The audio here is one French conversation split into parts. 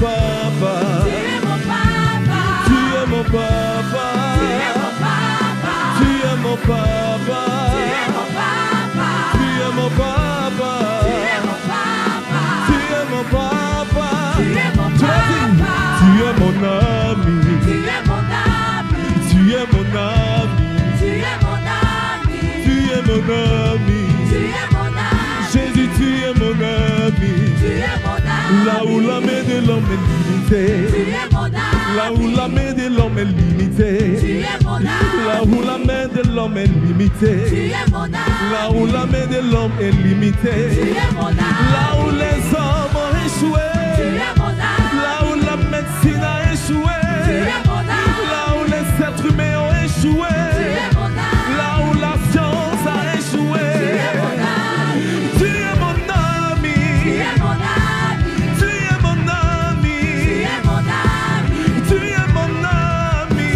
papa. Tu es mon papa. Tu es mon papa. Tu es mon papa. Tu es mon papa. Tu es mon ami. Tu es mon ami. Tu es mon ami. Jésus, tu es mon ami. Là où la main de l'homme est limitée. Là où la main de l'homme est limitée. Là où la main de l'homme est limitée. Là où la main de l'homme est limitée. Là où les hommes ont échoué. Là où la médecine a échoué. Là où les êtres humains ont échoué. Là où la science a échoué. Tu es mon ami. Tu es mon ami. Tu es mon ami. Tu es mon ami.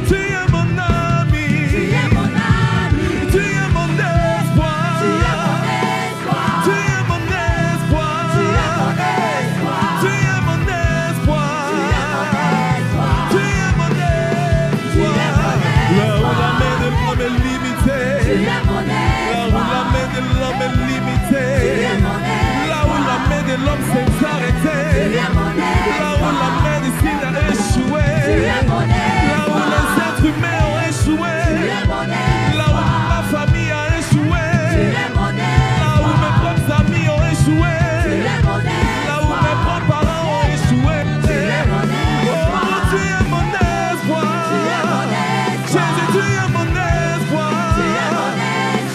Tu es mon ami. Tu es mon espoir. Tu es mon espoir. Tu es mon espoir. Tu es mon espoir. Là où la main de l'homme est limitée. Là où la main de l'homme est limitée. Là où la main de l'homme s'est arrêtée. Là où la médecine a échoué. Là où les êtres humains ont échoué. Là où ma famille a échoué. Là où mes propres amis ont échoué. Là où mes propres parents ont échoué. Oh, tu es mon espoir. Jésus, tu es mon espoir.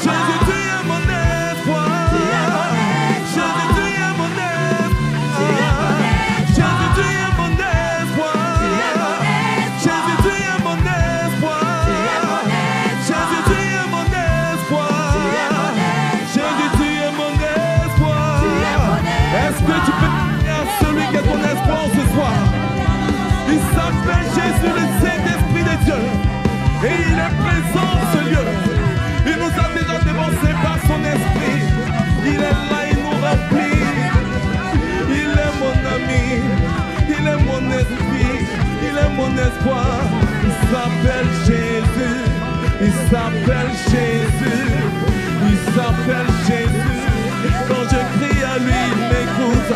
Jésus, tu es mon espoir. Jésus, tu es mon espoir. Jésus, tu es mon espoir. Jésus, tu es mon espoir. Jésus, tu es mon espoir. Jésus, tu es mon espoir. Est-ce que tu peux dire à celui qui est ton espoir ce soir? Il s'appelle Jésus, le Saint-Esprit de Dieu. Et il est présent dans ce lieu. Il nous a déjà dévancé par son esprit. Il est là, il nous remplit. Il est mon ami. Il est mon esprit. Il est mon espoir. Il s'appelle Jésus. Il s'appelle Jésus. Il s'appelle Jésus. Quand je crie à lui, il m'écoute.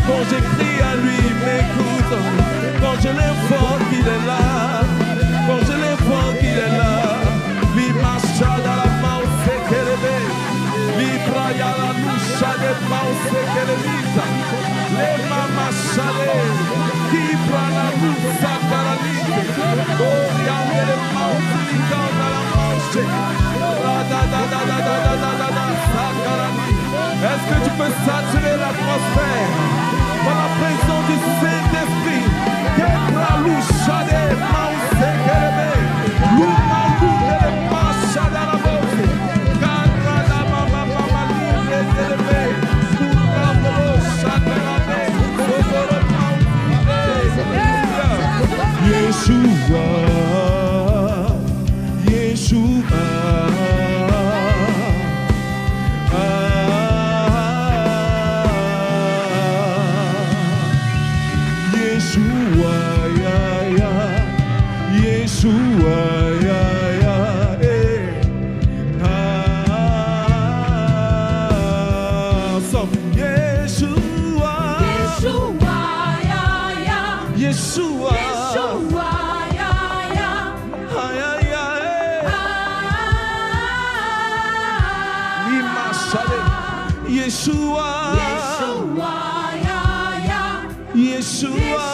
Quand je crie à lui, il m'écoute. Quand je l'invoque, il est là. Quand je l'invoque, il est là. Limacha dans la main, c'est qu'elle est. Libra ya la loucha de main, c'est qu'elle est. Les mamas chalées. Qui prend la loucha dans la ligne. Oh, regardez les mains, c'est dans la manche. Est-ce que tu peux saturer l'atmosphère par la présence du Saint-Esprit? Kebra loucha de main, c'est qu'elle est. Luma lune de macha dans la bouche. Kadra da mama mama libre d'élevé. Kouka molo chakalane. Sogoro maou. Yeshua. Yeshua. Yeshua, ya, ya. Yeshua, ya, ya, eh. Ensemble. Yeshua. Yeshua. Ay, ay, ay, eh. Imachale. Yeshua. Yeshua. Yeshua.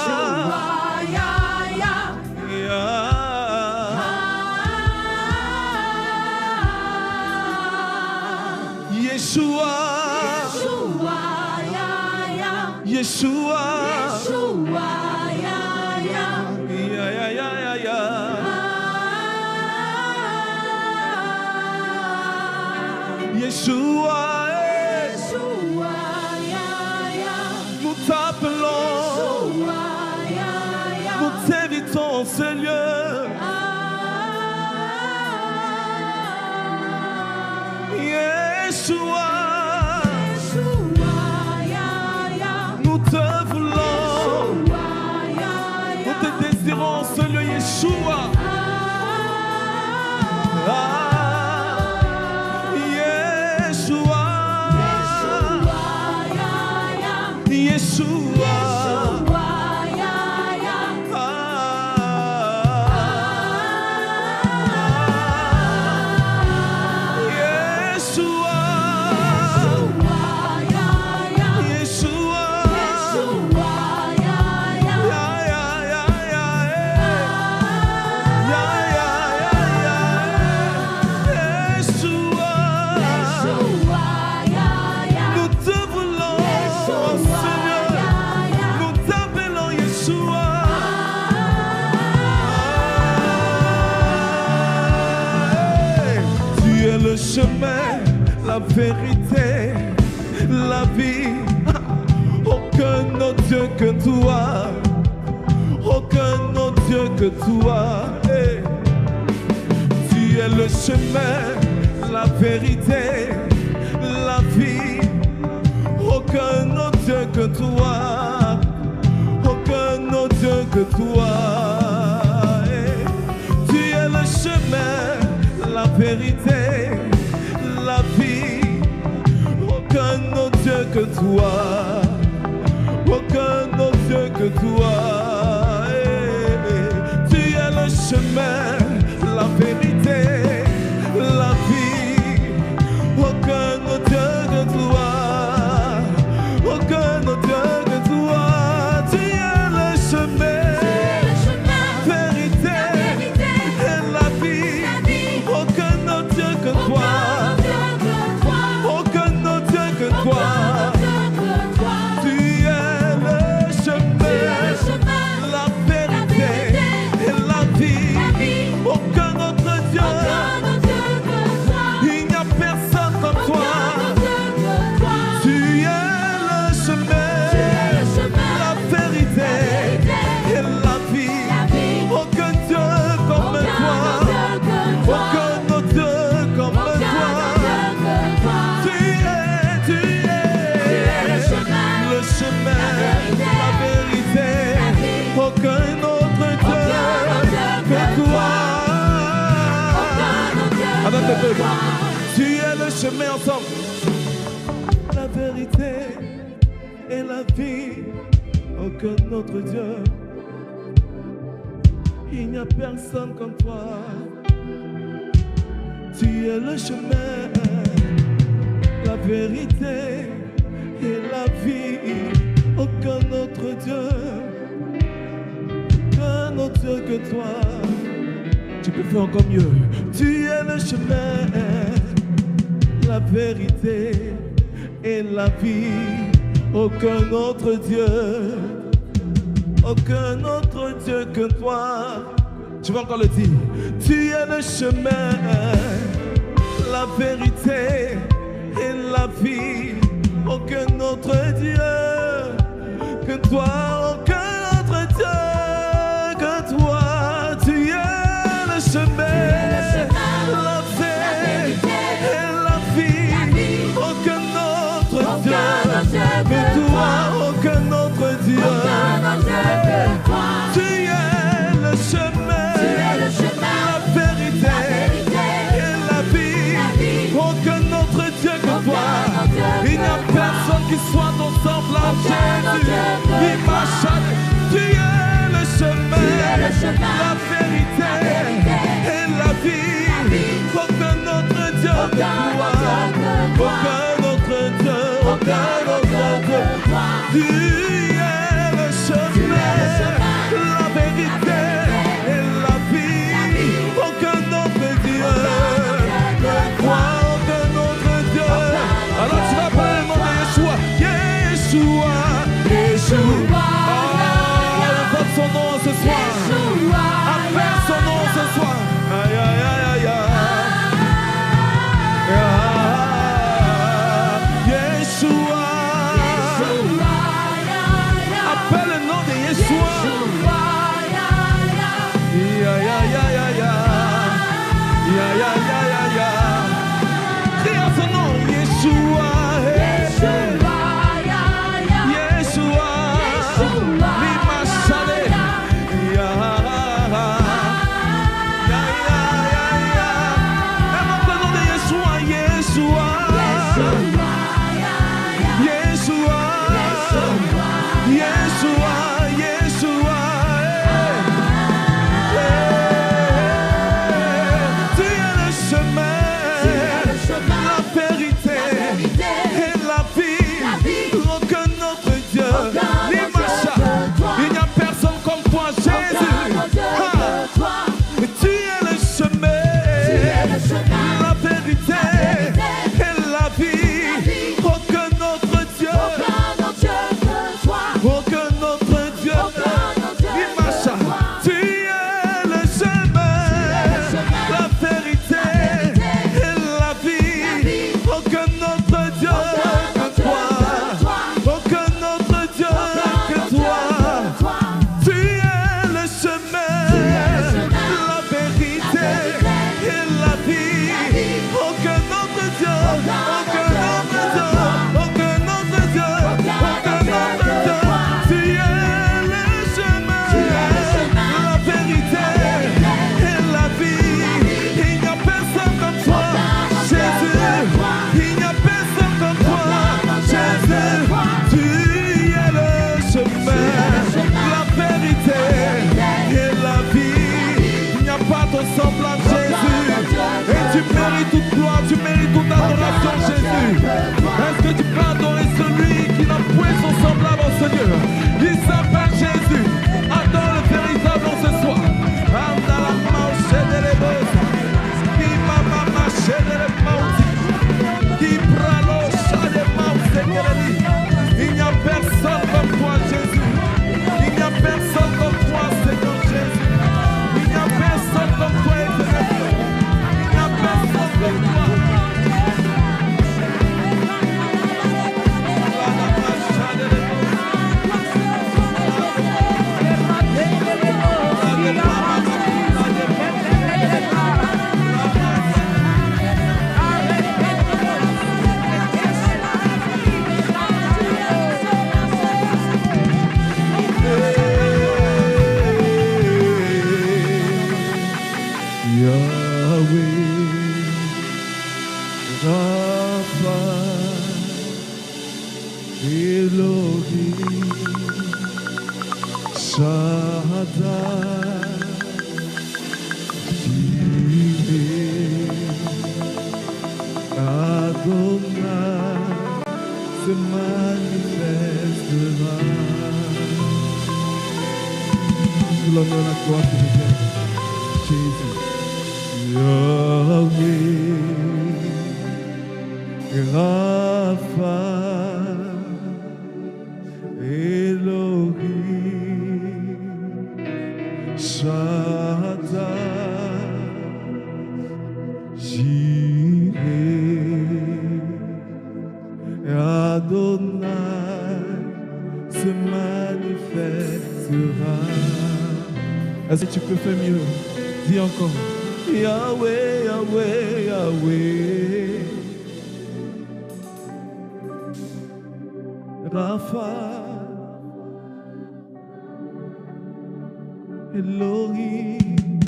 Yeshua. Yeshua. Nous t'appelons. Nous t'invitons en ce lieu. Yeshua. Nous te voulons. chemin, la vérité, la vie. Aucun autre Dieu que toi. Aucun autre Dieu que toi. Hey. Tu es le chemin, la vérité, la vie. Aucun autre Dieu que toi. Aucun autre Dieu que toi. Hey. Tu es le chemin, la vérité, la vie. Aucun autre Dieu que toi. Aucun autre Dieu que toi. Tu es le chemin, la vérité, la vie. Aucun autre Dieu que toi. Aucun autre Dieu que toi. Tu es le chemin, vérité et la vie. Aucun autre Dieu que toi. Aucun autre Dieu que toi. Tu es le chemin ensemble. La vérité et la vie. Aucun autre Dieu. Il n'y a personne comme toi. Tu es le chemin, la vérité et la vie. Aucun autre Dieu. Aucun autre Dieu que toi. Tu peux faire encore mieux. Tu es le chemin, la vérité et la vie. Aucun autre Dieu, aucun autre Dieu que toi. Tu vas encore le dire. Tu es le chemin, la vérité et la vie. Aucun autre Dieu que toi. Aucun autre Dieu que toi. Tu es le chemin, la vérité et la vie. Aucun autre Dieu que toi. Aucun autre Dieu. Tu es le chemin, la vérité et la vie. Aucun autre Dieu que toi. Il n'y a personne qui soit ton semblable. Jésus, tu es le chemin, la vérité et la vie. Aucun autre Dieu que toi. Aucun autre Dieu. Aucun autre Dieu. Tu es le chemin, la vérité et la vie. Aucun autre Dieu que toi. Aucun autre Dieu. Alors tu vas parler le nom de Yeshua. Yeshua. Yeshua. Oh, donne son nom ce soir. Appelle son nom ce soir. Aïe, aïe, aïe, aïe, aïe. Yeshua. Appelle le nom de Yeshua. Ya, ya, ya, ya, ya. Ya, ya, ya, ya, ya. Crie à son nom, Yeshua. Yeshua. Lima Shale. Ya, ya, ya, ya, ya. Invoque le nom de Yeshua. Yeshua. Yeshua. Yeshua. Yeshua. Tu es le chemin, la vérité et la vie. Aucun autre Dieu. Il n'y a personne semblable Jésus. Et tu mérites toute gloire, tu mérites toute adoration Jésus. Est-ce que tu peux adorer celui qui n'a point son semblable au Seigneur? Il s'appelle Jésus. Adore le véritable ce soir. Il n'y a personne comme toi Jésus. Il n'y a personne comme toi Seigneur Jésus. Il n'y a personne comme toi éternel. Il n'y a personne comme toi. Est-ce que tu peux faire mieux? Dis encore. Yahweh, Yahweh, Yahweh. Rapha. Elohim.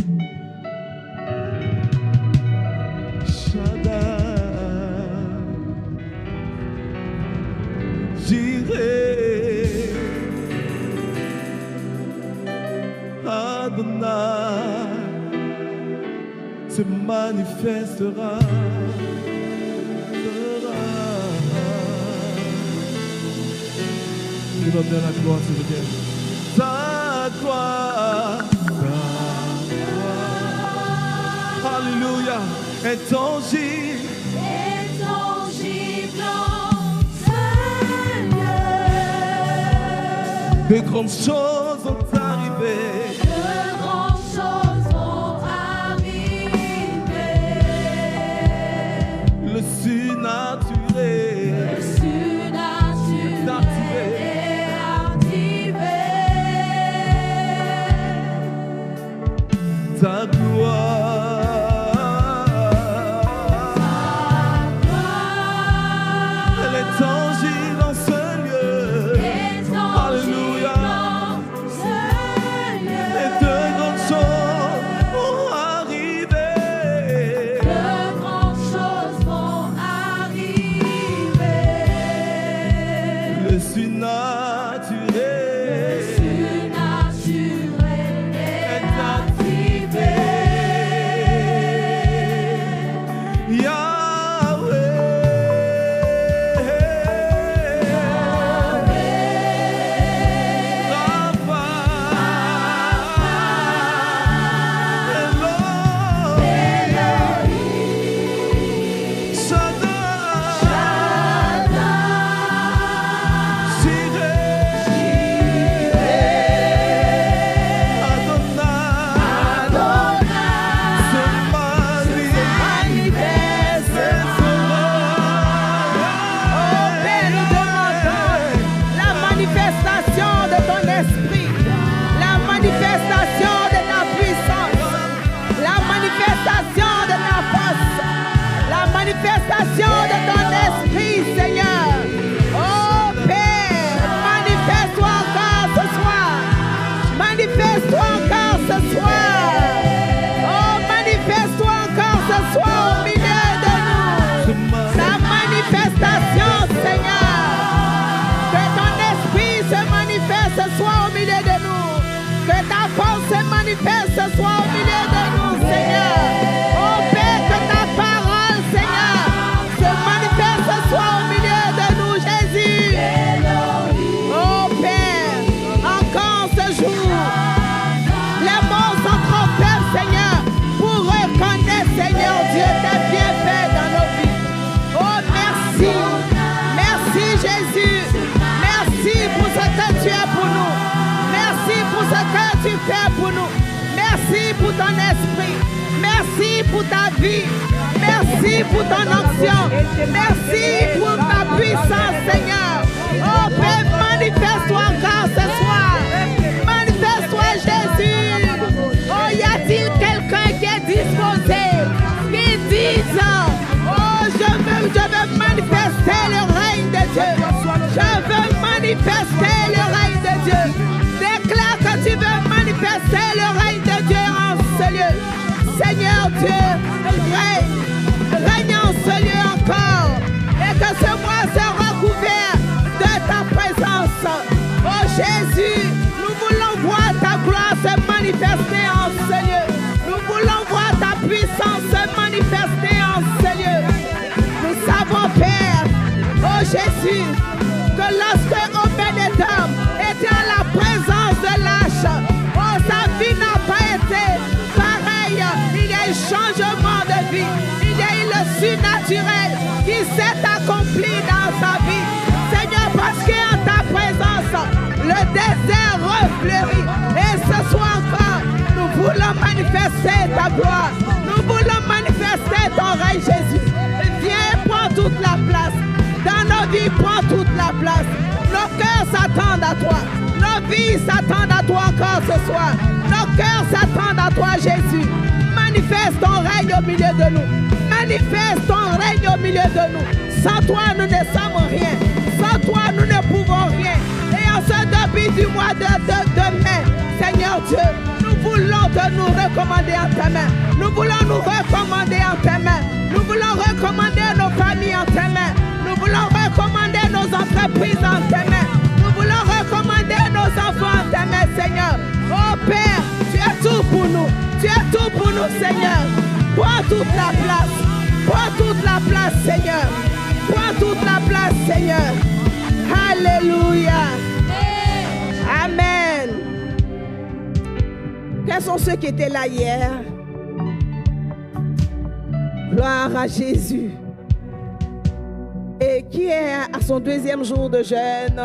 Shaddai. Jireh. Adonai se manifestera. Je donne la gloire, s'il vous plaît. Ta gloire, alléluia, intangible, Seigneur. De grandes choses ont arrivé. Le surnaturel est activé. Ta gloire, elle est tangible en ce lieu. Alléluia. Et de grandes choses vont arriver. Le surnaturel est activé. Yahweh, Rapha, Elohim, Shaddai, manifestation de Que ta force se manifeste ce soir au milieu de nous, Seigneur. Oh Père, que ta parole, Seigneur, se manifeste ce soir au milieu de nous, Jésus. Oh Père, encore ce jour, les mots sont trop faibles, Seigneur, pour reconnaître, Seigneur Dieu, tes bienfaits dans nos vies. Oh merci, merci Jésus, merci pour ce que tu es pour nous. Merci pour ce que tu fais pour nous. Merci pour ton esprit. Merci pour ta vie. Merci pour ton onction. Merci pour ta puissance, Seigneur. Oh Père, manifeste-toi encore ce soir. Manifeste-toi, Jésus. Oh, y a-t-il quelqu'un qui est disposé, qui dise, oh, je veux manifester le règne de Dieu. Je veux manifester le règne de Dieu. Déclare que tu veux manifester le règne de Dieu en ce lieu. Seigneur Dieu, règne en ce lieu encore. Et que ce mois soit recouvert de ta présence. Oh Jésus, nous voulons voir ta gloire se manifester en ce lieu. Nous voulons voir ta puissance se manifester en ce lieu. Nous savons, Père, oh Jésus, que lorsque Obed-Edom était en la présence de l'âge, oh, sa vie n'a pas été pareille. Il y a eu changement de vie. Il y a eu le surnaturel qui s'est accompli dans sa vie. Seigneur, parce qu'en ta présence, le désert refleurit. Et ce soir encore, nous voulons manifester ta gloire. Nous voulons manifester ton règne, Jésus. Viens et prends toute la place. Dans nos vies, prends toute la place. Nos cœurs s'attendent à toi. Nos vies s'attendent à toi encore ce soir. Nos cœurs s'attendent à toi, Jésus. Manifeste ton règne au milieu de nous. Manifeste ton règne au milieu de nous. Sans toi, nous ne sommes rien. Sans toi, nous ne pouvons rien. Et en ce début du mois de mai, Seigneur Dieu, nous voulons te nous recommander en tes mains. Nous voulons nous recommander en tes mains. Nous voulons recommander nos familles en tes mains. Nous voulons recommander nos entreprises en tes mains. Nous voulons recommander nos enfants en tes mains, Seigneur. Oh Père, tu es tout pour nous. Tu es tout pour nous, Seigneur. Prends toute la place. Prends toute la place, Seigneur. Prends toute la place, Seigneur. Alléluia. Amen. Quels sont ceux qui étaient là hier? Gloire à Jésus. Et qui est à son deuxième jour de jeûne?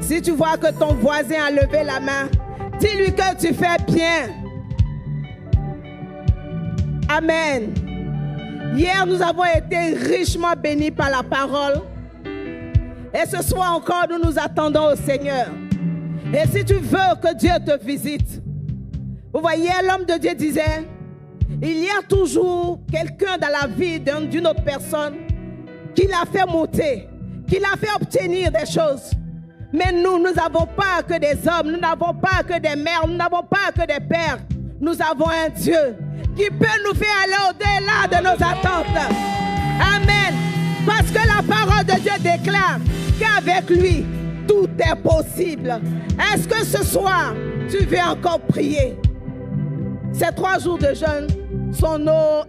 Si tu vois que ton voisin a levé la main, dis-lui que tu fais bien. Amen. Hier, nous avons été richement bénis par la parole. Et ce soir encore, nous nous attendons au Seigneur. Et si tu veux que Dieu te visite, vous voyez, l'homme de Dieu disait, il y a toujours quelqu'un dans la vie d'une autre personne qui l'a fait monter, qui l'a fait obtenir des choses. Mais nous n'avons pas que des hommes, nous n'avons pas que des mères, nous n'avons pas que des pères. Nous avons un Dieu qui peut nous faire aller au-delà de nos attentes. Amen. Parce que la parole de Dieu déclare qu'avec lui, tout est possible. Est-ce que ce soir, tu veux encore prier? Ces 3 jours de jeûne sont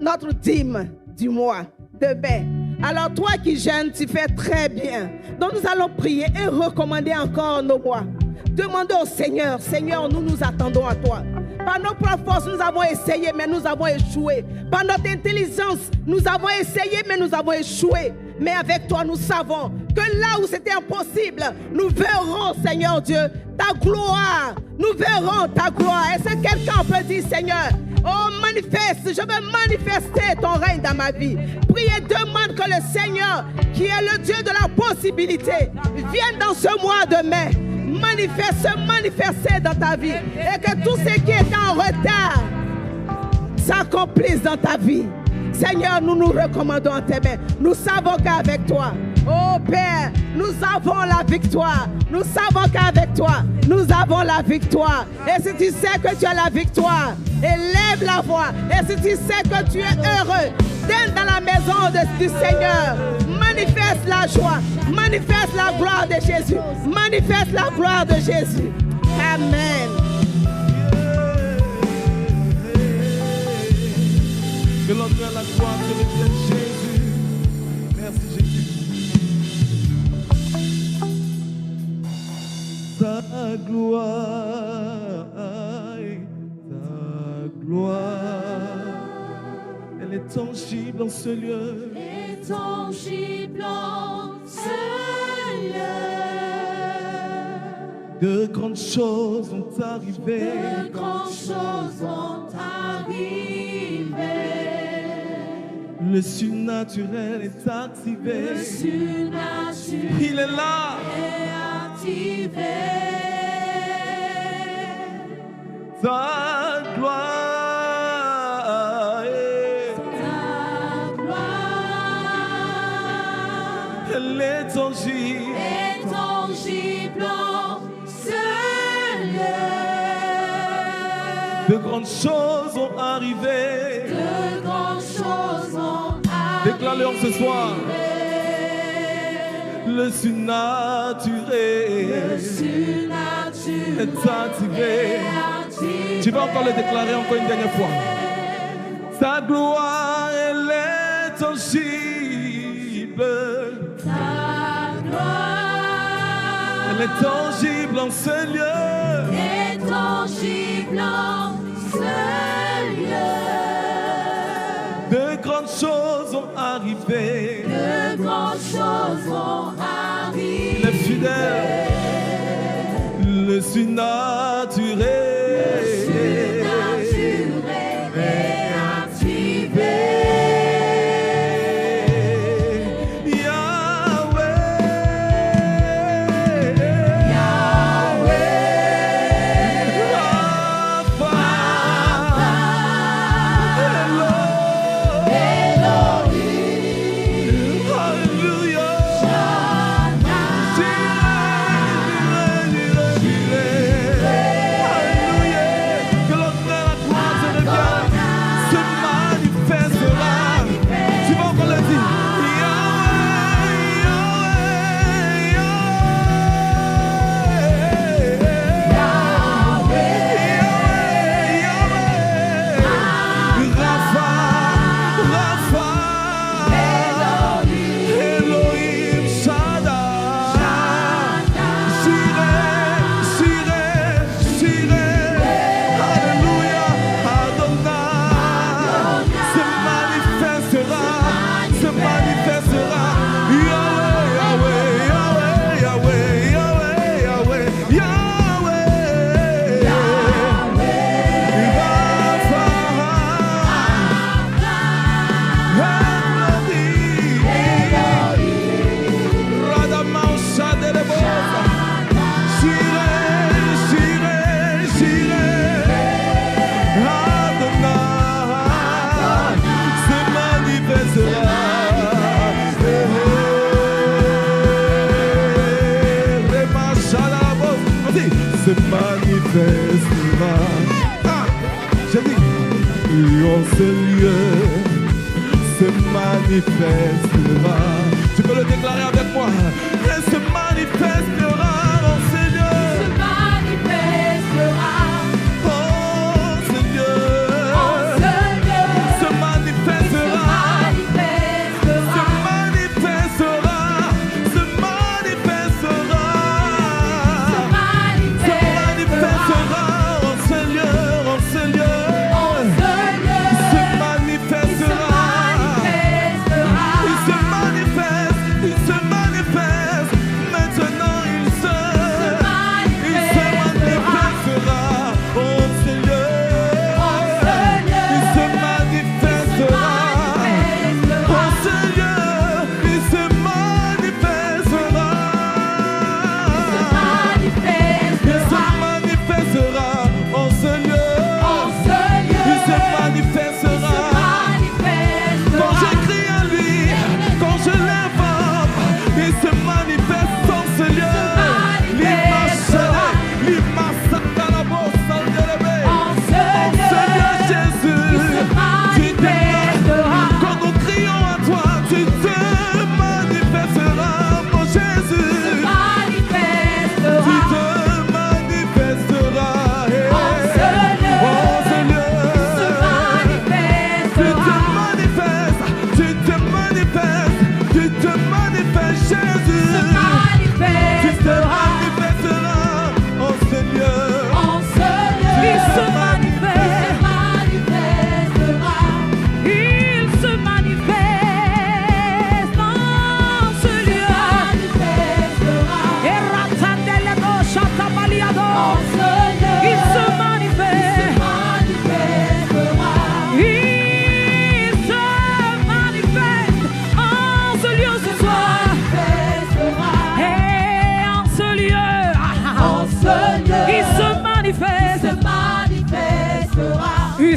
notre dîme du mois de mai. Alors toi qui jeûnes, tu fais très bien. Donc nous allons prier et recommander encore nos mois. Demandons au Seigneur, Seigneur, nous nous attendons à toi. Par nos propres forces, nous avons essayé, mais nous avons échoué. Par notre intelligence, nous avons essayé, mais nous avons échoué. Mais avec toi, nous savons que là où c'était impossible, nous verrons, Seigneur Dieu, ta gloire. Nous verrons ta gloire. Est-ce que quelqu'un peut dire, Seigneur, oh, manifeste, je veux manifester ton règne dans ma vie. Prie et demande que le Seigneur, qui est le Dieu de la possibilité, vienne dans ce mois de mai. Manifester dans ta vie. Et que tout ce qui est en retard s'accomplisse dans ta vie. Seigneur, nous nous recommandons en tes mains. Nous savons qu'avec toi, oh Père, nous avons la victoire. Nous savons qu'avec toi, nous avons la victoire. Et si tu sais que tu as la victoire, élève la voix. Et si tu sais que tu es heureux d'être dans la maison du Seigneur, manifeste la joie, manifeste la gloire de Jésus, manifeste la gloire de Jésus. Amen. Que l'honneur, la gloire te revienne, Jésus. Merci, Jésus. Ta gloire, elle est tangible en ce lieu. Est tangible en ce lieu. De grandes choses ont arrivé. De grandes choses ont arrivé. Le surnaturel est activé. Le surnaturel Il est là. est activé. Ta gloire, Ta gloire elle est tangible. est tangible en ce lieu. De grandes choses ont arrivé. De grandes choses ont arrivé. Déclare-le ce soir. Le surnaturel est activé. Tu vas encore le déclarer encore une dernière fois. Ta gloire, elle est tangible. Ta gloire Elle est tangible en ce lieu. est tangible en ce lieu. De grandes choses ont arrivé. De grandes choses ont arrivé. Il est fidèle. Le surnaturel est activé. Se manifestera. Ah, j'ai dit, en ce lieu se manifestera. Tu peux le déclarer avec moi. Elle se manifestera en ce lieu. Se manifestera En ce lieu. en ce lieu. Se manifestera. Se manifestera. Se manifestera. Manifestera en ce lieu, en ce lieu. Se manifestera. Il se manifeste, il se manifeste. Maintenant il se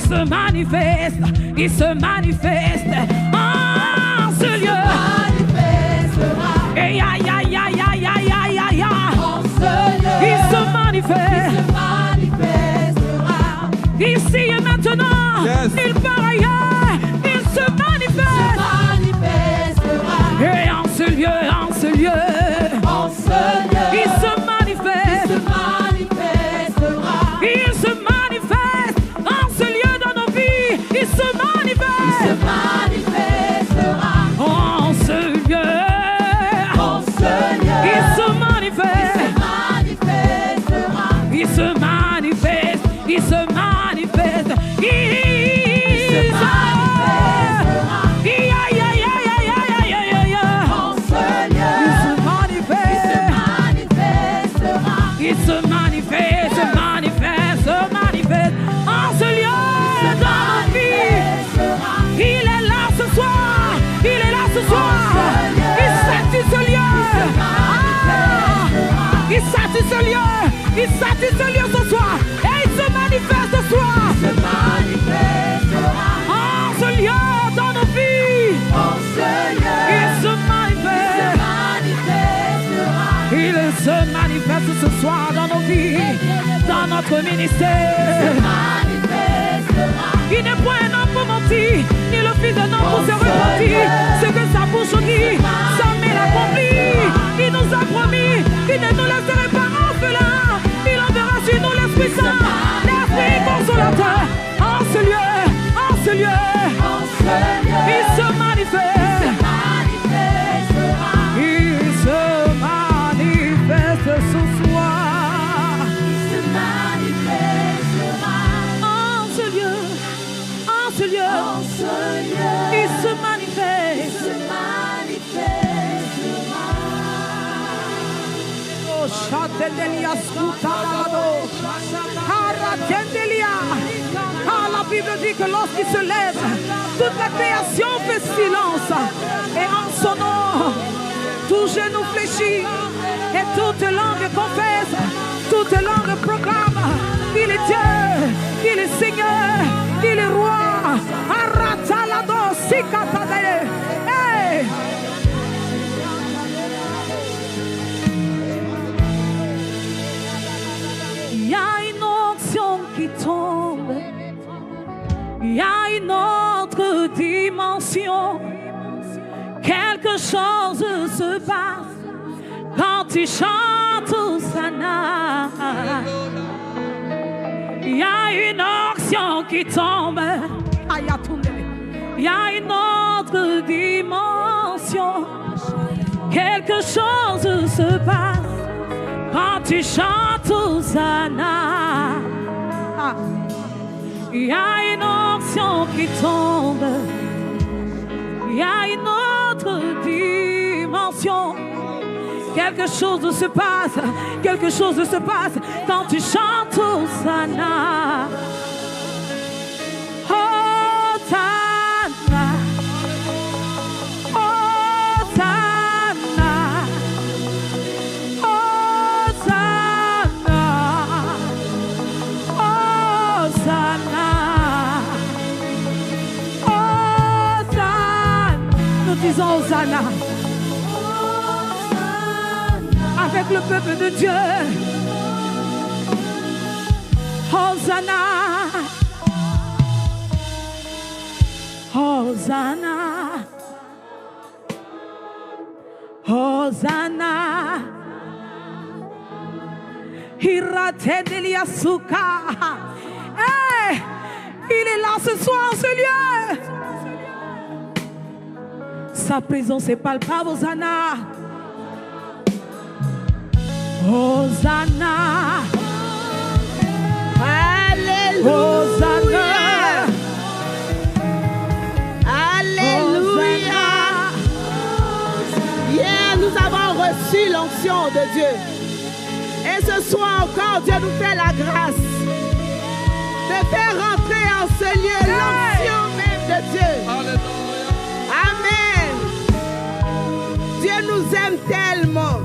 se manifeste, il se manifeste en ce lieu. Et aïe aïe aïe aïe aïe aïe aïe il se manifestera ici et maintenant. Yes. Il part ailleurs, il se manifestera. Et en ce lieu, en ce lieu, il se manifeste. Il se manifeste en ce lieu dans nos vies. Il se manifeste. En ce lieu. Il se manifeste. Il se manifeste. Il se manifeste. Il se manifeste, manifeste, manifeste en ce lieu dans nos vies. Il est là ce soir, il est là ce soir. Il satisfait ce lieu. Il satisfait ce lieu, il satisfait ce lieu ce soir. Et il se manifeste ce soir. En ce lieu dans nos vies. Il se manifeste. Il se manifeste ce soir dans nos vies, dans notre ministère. Il n'est point un homme pour mentir, ni le fils d'un homme pour se repentir. Ce que sa bouche dit, sa main l'accomplit. Il nous a promis, il ne nous laisserait pas orphelins. Il enverra sur nous l'Esprit Saint, l'Esprit consolateur. En ce lieu, en ce lieu, il se manifeste. Il se manifeste ce soir. En ce lieu, en ce lieu, il se manifeste. Oh, Chatelia, Scoutalado, Haratendelia. Ah, la Bible dit que lorsqu'il se lève, toute la création fait silence. Et en son nom, tout genou fléchit et toute langue confesse, toute langue proclame qu'il est Dieu, qu'il est Seigneur, qu'il est roi. Aratalado sikatade. Hey! Il y a une onction qui tombe, il y a une autre dimension. Quelque chose se passe quand tu chantes Hosanna. Il y a une onction qui tombe. Il y a une autre dimension. Quelque chose se passe quand tu chantes Hosanna. Il y a une onction qui tombe. Il y a une autre dimension. Quelque chose se passe, quelque chose se passe quand tu chantes Hosanna. Hosanna, Hosanna, Hosanna, Hosanna, Hosanna. Nous disons Hosanna avec le peuple de Dieu. Hosanna, Hosanna, Hosanna. Hiratedelia Souka. Hey, il est là ce soir en ce lieu. Sa présence est palpable. Hosanna. Hosanna. Alléluia. Hosanna. Alléluia. Hier, nous avons reçu l'onction de Dieu. Et ce soir encore, Dieu nous fait la grâce de faire rentrer en ce lieu l'onction même de Dieu. Amen. Dieu nous aime tellement.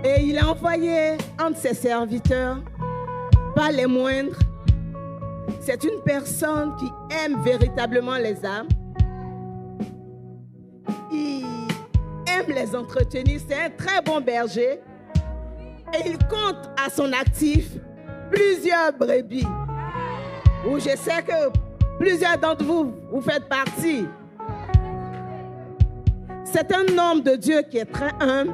Et il a envoyé un de ses serviteurs, pas les moindres, c'est une personne qui aime véritablement les âmes. Il aime les entretenir. C'est un très bon berger. Et il compte à son actif plusieurs brebis. Où je sais que plusieurs d'entre vous, vous faites partie. C'est un homme de Dieu qui est très humble.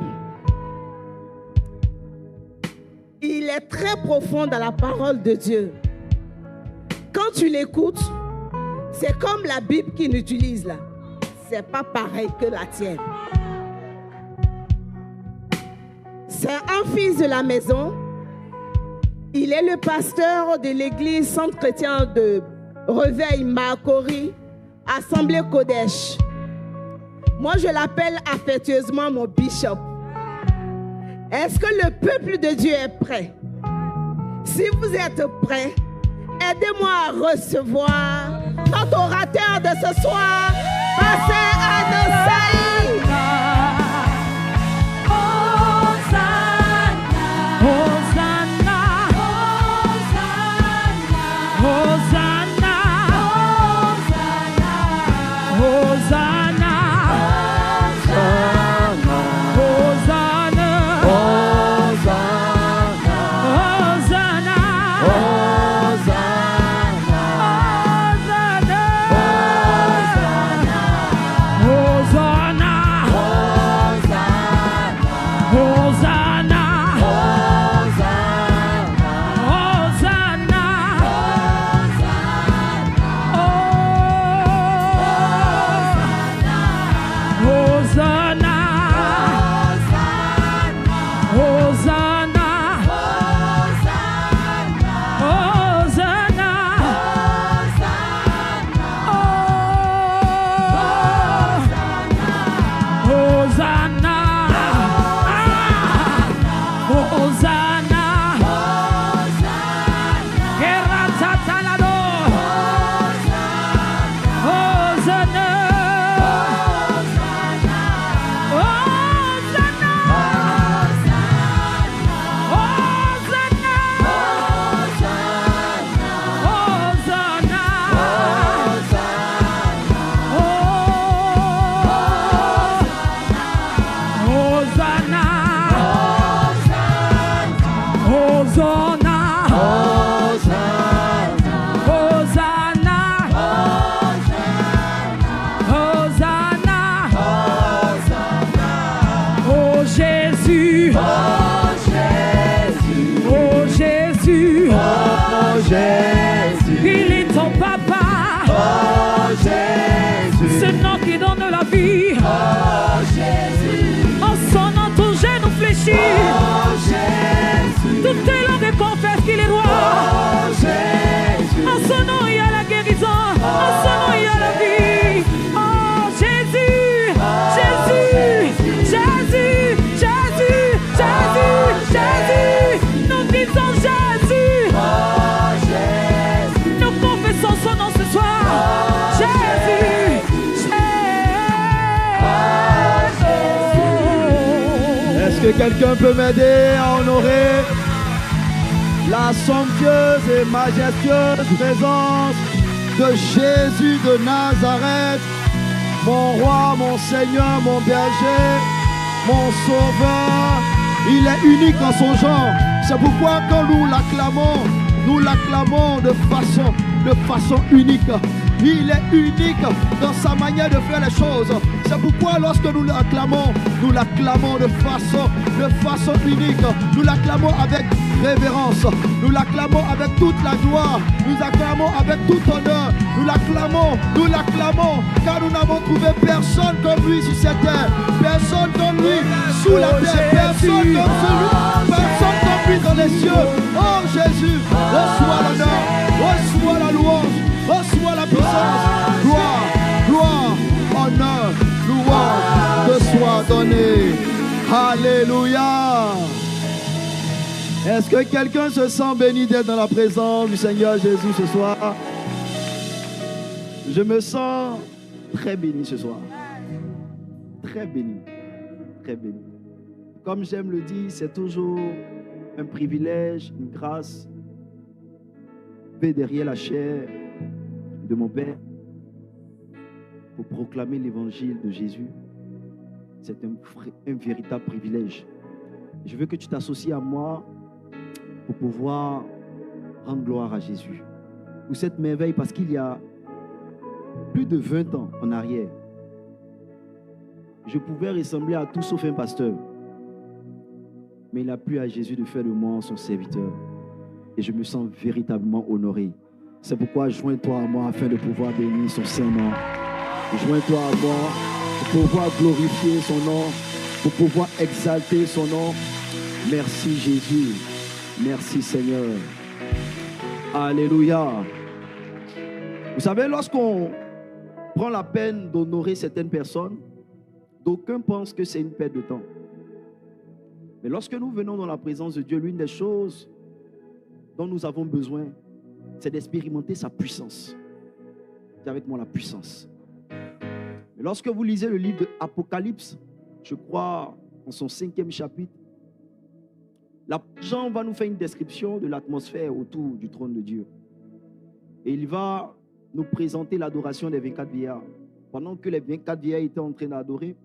Il est très profond dans la parole de Dieu. Quand tu l'écoutes, c'est comme la Bible qu'il utilise là. C'est pas pareil que la tienne. C'est un fils de la maison. Il est le pasteur de l'église Centre chrétien de Réveil Makori, Assemblée Kodesh. Moi, je l'appelle affectueusement mon bishop. Est-ce que le peuple de Dieu est prêt? Si vous êtes prêts, aidez-moi à recevoir notre orateur de ce soir, Pasteur Anosaï. Quelqu'un peut m'aider à honorer la somptueuse et majestueuse présence de Jésus de Nazareth, mon roi, mon Seigneur, mon berger, mon sauveur. Il est unique en son genre. C'est pourquoi quand nous l'acclamons de façon unique. Il est unique dans sa manière de faire les choses. C'est pourquoi lorsque nous l'acclamons de façon unique. Nous l'acclamons avec révérence. Nous l'acclamons avec toute la gloire. Nous l'acclamons avec tout honneur. Nous l'acclamons car nous n'avons trouvé personne comme lui sur cette terre. Personne comme lui sous la terre. Personne comme lui dans les cieux. Oh Jésus, reçois l'honneur, reçois la louange, reçois la puissance. Gloire, honneur, louange te soit donnée. Alléluia. Est-ce que quelqu'un se sent béni d'être dans la présence du Seigneur Jésus ce soir? Je me sens très béni ce soir. Très béni. Très béni. Comme j'aime le dire, c'est toujours un privilège, une grâce vais derrière la chair de mon Père pour proclamer l'évangile de Jésus, c'est un véritable privilège. Je veux que tu t'associes à moi pour pouvoir rendre gloire à Jésus. Pour cette merveille, parce qu'il y a plus de 20 ans en arrière, je pouvais ressembler à tout sauf un pasteur. Mais il a plu à Jésus de faire de moi son serviteur. Et je me sens véritablement honoré. C'est pourquoi joins-toi à moi afin de pouvoir bénir son Saint-Nom. Joins-toi à moi pour pouvoir glorifier son nom, pour pouvoir exalter son nom. Merci Jésus. Merci Seigneur. Alléluia. Vous savez, lorsqu'on prend la peine d'honorer certaines personnes, d'aucuns pensent que c'est une perte de temps. Mais lorsque nous venons dans la présence de Dieu, l'une des choses dont nous avons besoin, c'est d'expérimenter sa puissance. C'est avec moi la puissance. Mais lorsque vous lisez le livre de Apocalypse, je crois en son 5e chapitre, Jean va nous faire une description de l'atmosphère autour du trône de Dieu. Et il va nous présenter l'adoration des 24 vieillards. Pendant que les 24 vieillards étaient en train d'adorer,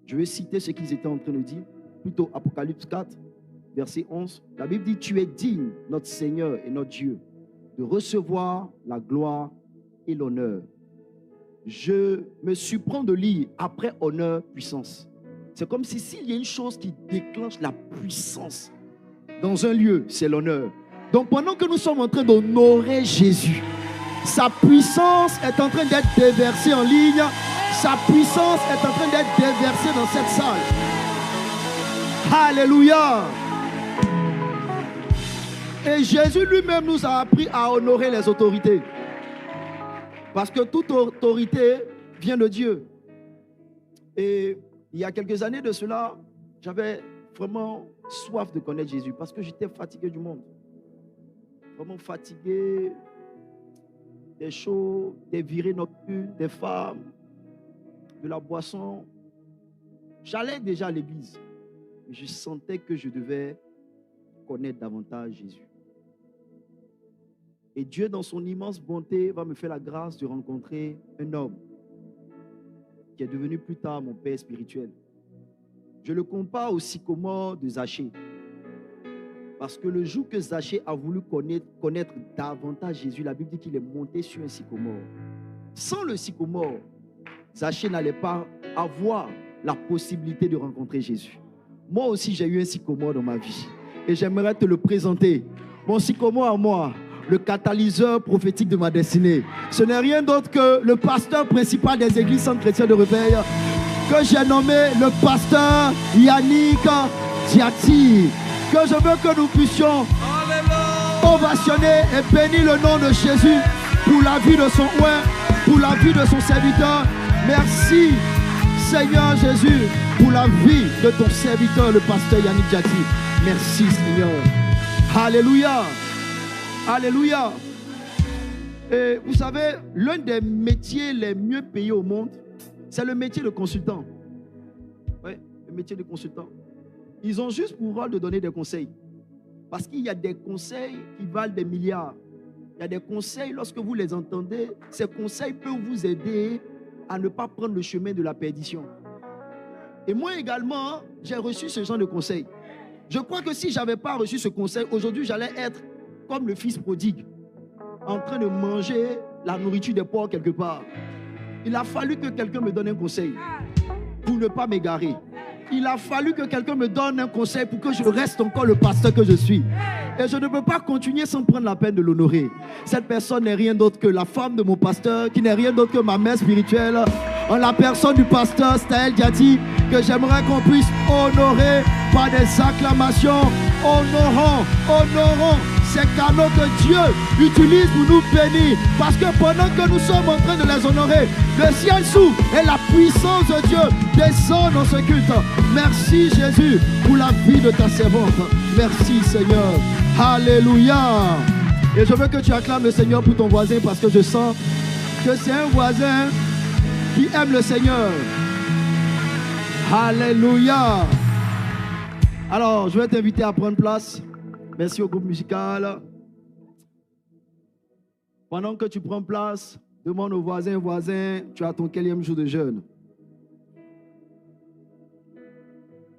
je vais citer ce qu'ils étaient en train de dire. Plutôt Apocalypse 4, verset 11. La Bible dit: tu es digne, notre Seigneur et notre Dieu, de recevoir la gloire et l'honneur. Je me surprends de lire après honneur, puissance. C'est comme si s'il y a une chose qui déclenche la puissance dans un lieu, c'est l'honneur. Donc pendant que nous sommes en train d'honorer Jésus, sa puissance est en train d'être déversée en ligne. Sa puissance est en train d'être déversée dans cette salle. Alléluia. Et Jésus lui-même nous a appris à honorer les autorités. Parce que toute autorité vient de Dieu. Et il y a quelques années de cela, j'avais vraiment soif de connaître Jésus. Parce que j'étais fatigué du monde. Vraiment fatigué des choses, des virées nocturnes, des femmes, de la boisson. J'allais déjà à l'église. Mais je sentais que je devais connaître davantage Jésus. Et Dieu, dans son immense bonté, va me faire la grâce de rencontrer un homme qui est devenu plus tard mon père spirituel. Je le compare au sycomore de Zachée. Parce que le jour que Zachée a voulu connaître davantage Jésus, la Bible dit qu'il est monté sur un sycomore. Sans le sycomore, Zachée n'allait pas avoir la possibilité de rencontrer Jésus. Moi aussi, j'ai eu un sycomore dans ma vie. Et j'aimerais te le présenter. Mon sycomore à moi, le catalyseur prophétique de ma destinée. Ce n'est rien d'autre que le pasteur principal des églises centres chrétiens de réveil, que j'ai nommé le pasteur Yannick Diati. Que je veux que nous puissions ovationner et bénir le nom de Jésus pour la vie de son oint, pour la vie de son serviteur. Merci Seigneur Jésus pour la vie de ton serviteur, le pasteur Yannick Diati. Merci Seigneur. Alléluia. Alléluia. Et vous savez, l'un des métiers les mieux payés au monde, c'est le métier de consultant. Oui, le métier de consultant. Ils ont juste pour rôle de donner des conseils. Parce qu'il y a des conseils qui valent des milliards. Il y a des conseils, lorsque vous les entendez, ces conseils peuvent vous aider à ne pas prendre le chemin de la perdition. Et moi également, j'ai reçu ce genre de conseils. Je crois que si je n'avais pas reçu ce conseil, aujourd'hui, j'allais être comme le fils prodigue, en train de manger la nourriture des porcs quelque part. Il a fallu que quelqu'un me donne un conseil pour ne pas m'égarer. Il a fallu que quelqu'un me donne un conseil pour que je reste encore le pasteur que je suis. Et je ne peux pas continuer sans prendre la peine de l'honorer. Cette personne n'est rien d'autre que la femme de mon pasteur, qui n'est rien d'autre que ma mère spirituelle, en la personne du pasteur Staël Diati, que j'aimerais qu'on puisse honorer par des acclamations. Honorons ces canaux que Dieu utilise pour nous bénir. Parce que pendant que nous sommes en train de les honorer, le ciel s'ouvre et la puissance de Dieu descend dans ce culte. Merci Jésus pour la vie de ta servante. Merci Seigneur. Alléluia. Et je veux que tu acclames le Seigneur pour ton voisin, parce que je sens que c'est un voisin qui aime le Seigneur. Alléluia. Alors, je vais t'inviter à prendre place. Merci au groupe musical. Pendant que tu prends place, demande aux voisins, tu as ton quatrième jour de jeûne.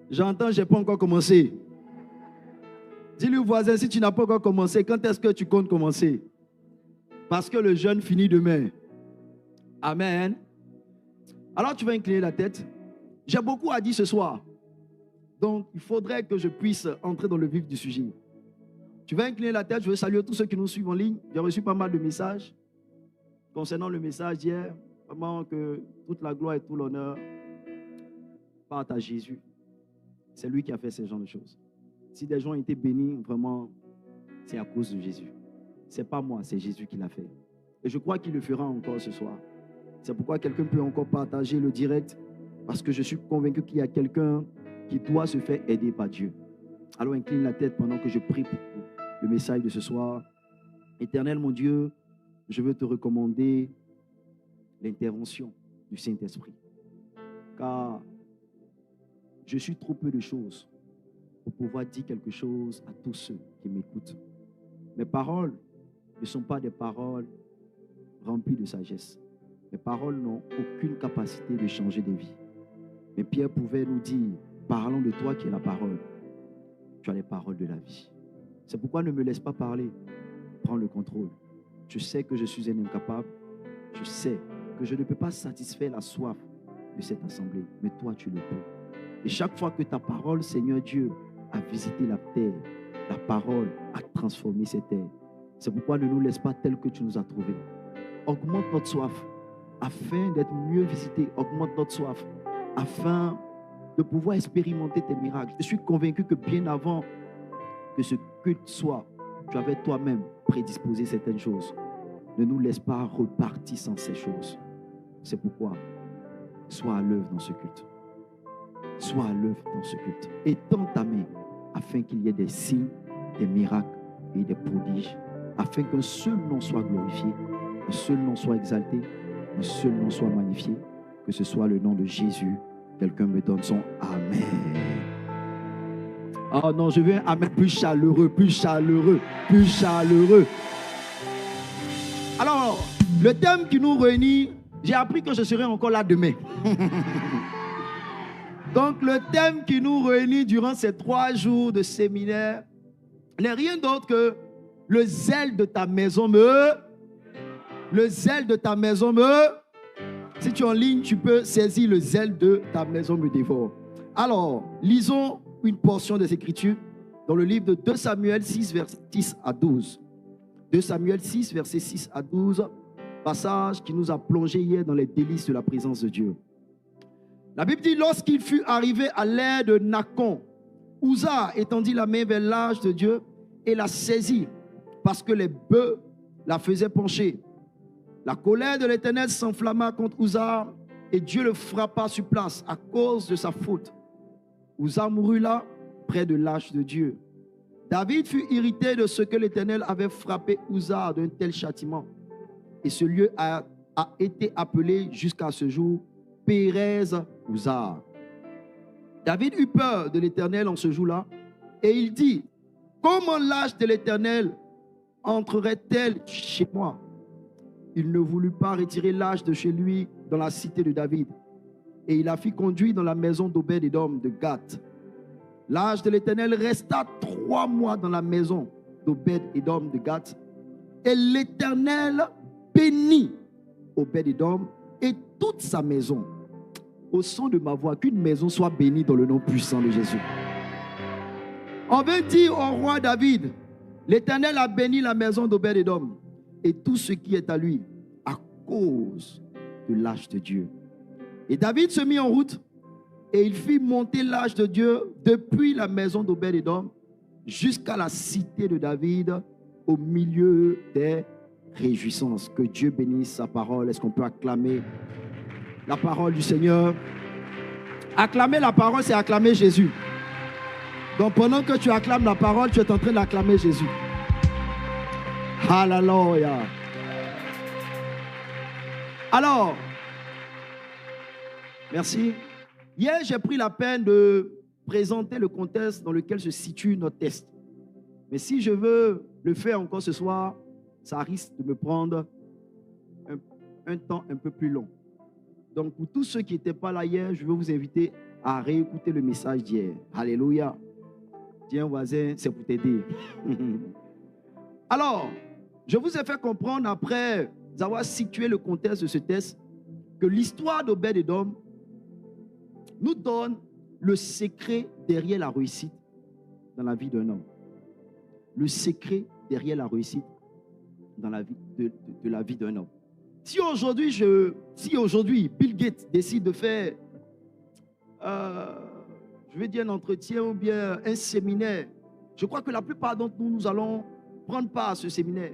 J'entends, je n'ai pas encore commencé. Dis-lui au voisin, si tu n'as pas encore commencé, quand est-ce que tu comptes commencer? Parce que le jeûne finit demain. Amen. Alors tu vas incliner la tête. J'ai beaucoup à dire ce soir. Donc, il faudrait que je puisse entrer dans le vif du sujet. Tu vas incliner la tête. Je veux saluer tous ceux qui nous suivent en ligne. J'ai reçu pas mal de messages concernant le message d'hier. Vraiment que toute la gloire et tout l'honneur partent à Jésus. C'est lui qui a fait ce genre de choses. Si des gens ont été bénis, vraiment, c'est à cause de Jésus. Ce n'est pas moi, c'est Jésus qui l'a fait. Et je crois qu'il le fera encore ce soir. C'est pourquoi quelqu'un peut encore partager le direct, parce que je suis convaincu qu'il y a quelqu'un qui doit se faire aider par Dieu. Alors incline la tête pendant que je prie pour le message de ce soir. Éternel mon Dieu, je veux te recommander l'intervention du Saint-Esprit. Car je suis trop peu de choses pour pouvoir dire quelque chose à tous ceux qui m'écoutent. Mes paroles ne sont pas des paroles remplies de sagesse. Mes paroles n'ont aucune capacité de changer des vies. Mais Pierre pouvait nous dire, parlons de toi qui es la parole. Tu as les paroles de la vie. C'est pourquoi ne me laisse pas parler. Prends le contrôle. Je sais que je suis un incapable. Je sais que je ne peux pas satisfaire la soif de cette assemblée. Mais toi, tu le peux. Et chaque fois que ta parole, Seigneur Dieu, a visité la terre, la parole a transformé cette terre. C'est pourquoi ne nous laisse pas tel que tu nous as trouvés. Augmente notre soif afin d'être mieux visités. Augmente notre soif afin de pouvoir expérimenter tes miracles. Je suis convaincu que bien avant que ce culte soit, tu avais toi-même prédisposé certaines choses. Ne nous laisse pas repartir sans ces choses. C'est pourquoi, sois à l'œuvre dans ce culte. Sois à l'œuvre dans ce culte. Étends ta main afin qu'il y ait des signes, des miracles et des prodiges, afin qu'un seul nom soit glorifié, un seul nom soit exalté, un seul nom soit magnifié, que ce soit le nom de Jésus. Quelqu'un me donne son Amen. Oh non, je veux un Amen plus chaleureux, plus chaleureux, plus chaleureux. Alors, le thème qui nous réunit, j'ai appris que je serai encore là demain. Donc, le thème qui nous réunit durant ces 3 jours de séminaire n'est rien d'autre que le zèle de ta maison Le zèle de ta maison Si tu es en ligne, tu peux saisir le zèle de ta maison me dévore. Alors, lisons une portion des Écritures dans le livre de 2 Samuel 6, versets 6 à 12. 2 Samuel 6, versets 6 à 12, passage qui nous a plongé hier dans les délices de la présence de Dieu. La Bible dit, lorsqu'il fut arrivé à l'ère de Nacon, Uza étendit la main vers l'âge de Dieu et la saisit parce que les bœufs la faisaient pencher. La colère de l'Éternel s'enflamma contre Uza et Dieu le frappa sur place à cause de sa faute. Uza mourut là, près de l'âge de Dieu. David fut irrité de ce que l'Éternel avait frappé Uza d'un tel châtiment. Et ce lieu a été appelé jusqu'à ce jour Pérez Uza. David eut peur de l'Éternel en ce jour-là et il dit, comment l'âge de l'Éternel entrerait-elle chez moi? Il ne voulut pas retirer l'âge de chez lui dans la cité de David. Et il la fit conduire dans la maison d'Obed-Édom de Gath. L'âge de l'Éternel resta 3 mois dans la maison d'Obed-Édom de Gath. Et l'Éternel bénit Obed-Édom et toute sa maison. Au son de ma voix, qu'une maison soit bénie dans le nom puissant de Jésus. On veut dire au roi David, l'Éternel a béni la maison d'Obed-Édom et tout ce qui est à lui à cause de l'âge de Dieu. Et David se mit en route et il fit monter l'âge de Dieu depuis la maison d'Obed-Édom jusqu'à la cité de David au milieu des réjouissances. Que Dieu bénisse sa parole. Est-ce qu'on peut acclamer la parole du Seigneur? Acclamer la parole, c'est acclamer Jésus. Donc pendant que tu acclames la parole, tu es en train d'acclamer Jésus. Alléluia. Alors, merci. Hier, j'ai pris la peine de présenter le contexte dans lequel se situe notre test. Mais si je veux le faire encore ce soir, ça risque de me prendre un temps un peu plus long. Donc, pour tous ceux qui n'étaient pas là hier, je veux vous inviter à réécouter le message d'hier. Alléluia. Tiens, voisin, c'est pour t'aider. Alors, je vous ai fait comprendre, après avoir situé le contexte de ce test, que l'histoire d'Obed-Édom nous donne le secret derrière la réussite dans la vie d'un homme. Le secret derrière la réussite dans la vie de la vie d'un homme. Si aujourd'hui Bill Gates décide de faire, je vais dire un entretien ou bien un séminaire, je crois que la plupart d'entre nous, nous allons prendre part à ce séminaire.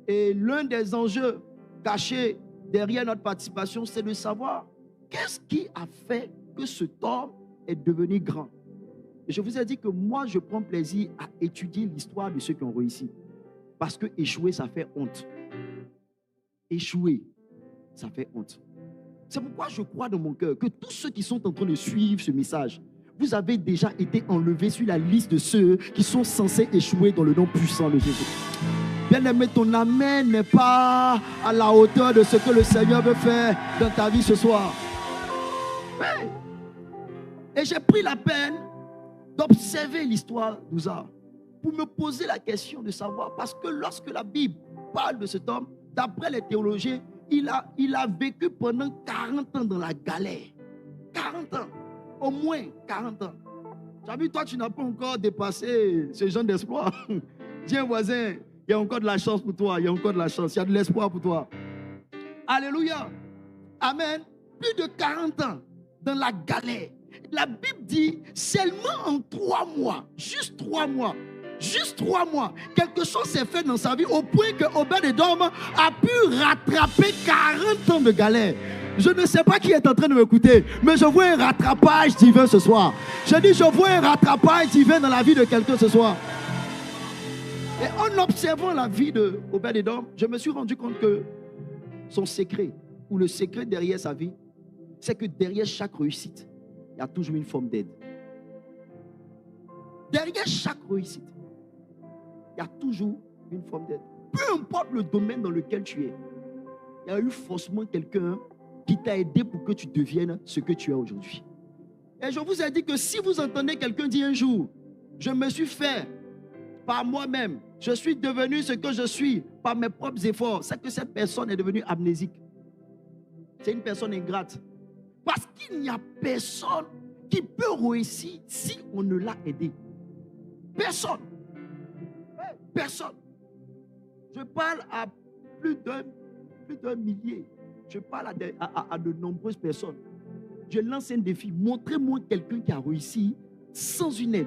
Et l'un des enjeux cachés derrière notre participation, c'est de savoir qu'est-ce qui a fait que cet homme est devenu grand. Et je vous ai dit que moi, je prends plaisir à étudier l'histoire de ceux qui ont réussi. Parce que échouer, ça fait honte. Échouer, ça fait honte. C'est pourquoi je crois dans mon cœur que tous ceux qui sont en train de suivre ce message, vous avez déjà été enlevés sur la liste de ceux qui sont censés échouer dans le nom puissant de Jésus. Bien-aimé, ton amen n'est pas à la hauteur de ce que le Seigneur veut faire dans ta vie ce soir. Ouais. Et j'ai pris la peine d'observer l'histoire d'Ouza pour me poser la question de savoir, parce que lorsque la Bible parle de cet homme, d'après les théologiens, il a vécu pendant 40 ans dans la galère. 40 ans. Au moins 40 ans. Tu as vu, toi, tu n'as pas encore dépassé ce genre d'espoir. Tiens, voisin, il y a encore de la chance pour toi. Il y a encore de la chance. Il y a de l'espoir pour toi. Alléluia. Amen. Plus de 40 ans dans la galère. La Bible dit seulement en 3 mois, juste 3 mois, quelque chose s'est fait dans sa vie au point que Obed-Édom a pu rattraper 40 ans de galère. Je ne sais pas qui est en train de m'écouter, mais je vois un rattrapage divin ce soir. Je dis, je vois un rattrapage divin dans la vie de quelqu'un ce soir. Et en observant la vie de Obed-Édom, je me suis rendu compte que son secret, ou le secret derrière sa vie, c'est que derrière chaque réussite, il y a toujours une forme d'aide. Derrière chaque réussite, il y a toujours une forme d'aide. Peu importe le domaine dans lequel tu es, il y a eu forcément quelqu'un qui t'a aidé pour que tu deviennes ce que tu es aujourd'hui. Et je vous ai dit que si vous entendez quelqu'un dire un jour, je me suis fait par moi-même, je suis devenu ce que je suis par mes propres efforts, c'est que cette personne est devenue amnésique. C'est une personne ingrate. Parce qu'il n'y a personne qui peut réussir si on ne l'a aidé. Personne. Personne. Je parle à plus d'un millier. Je parle à de nombreuses personnes. Je lance un défi. Montrez-moi quelqu'un qui a réussi sans une aide.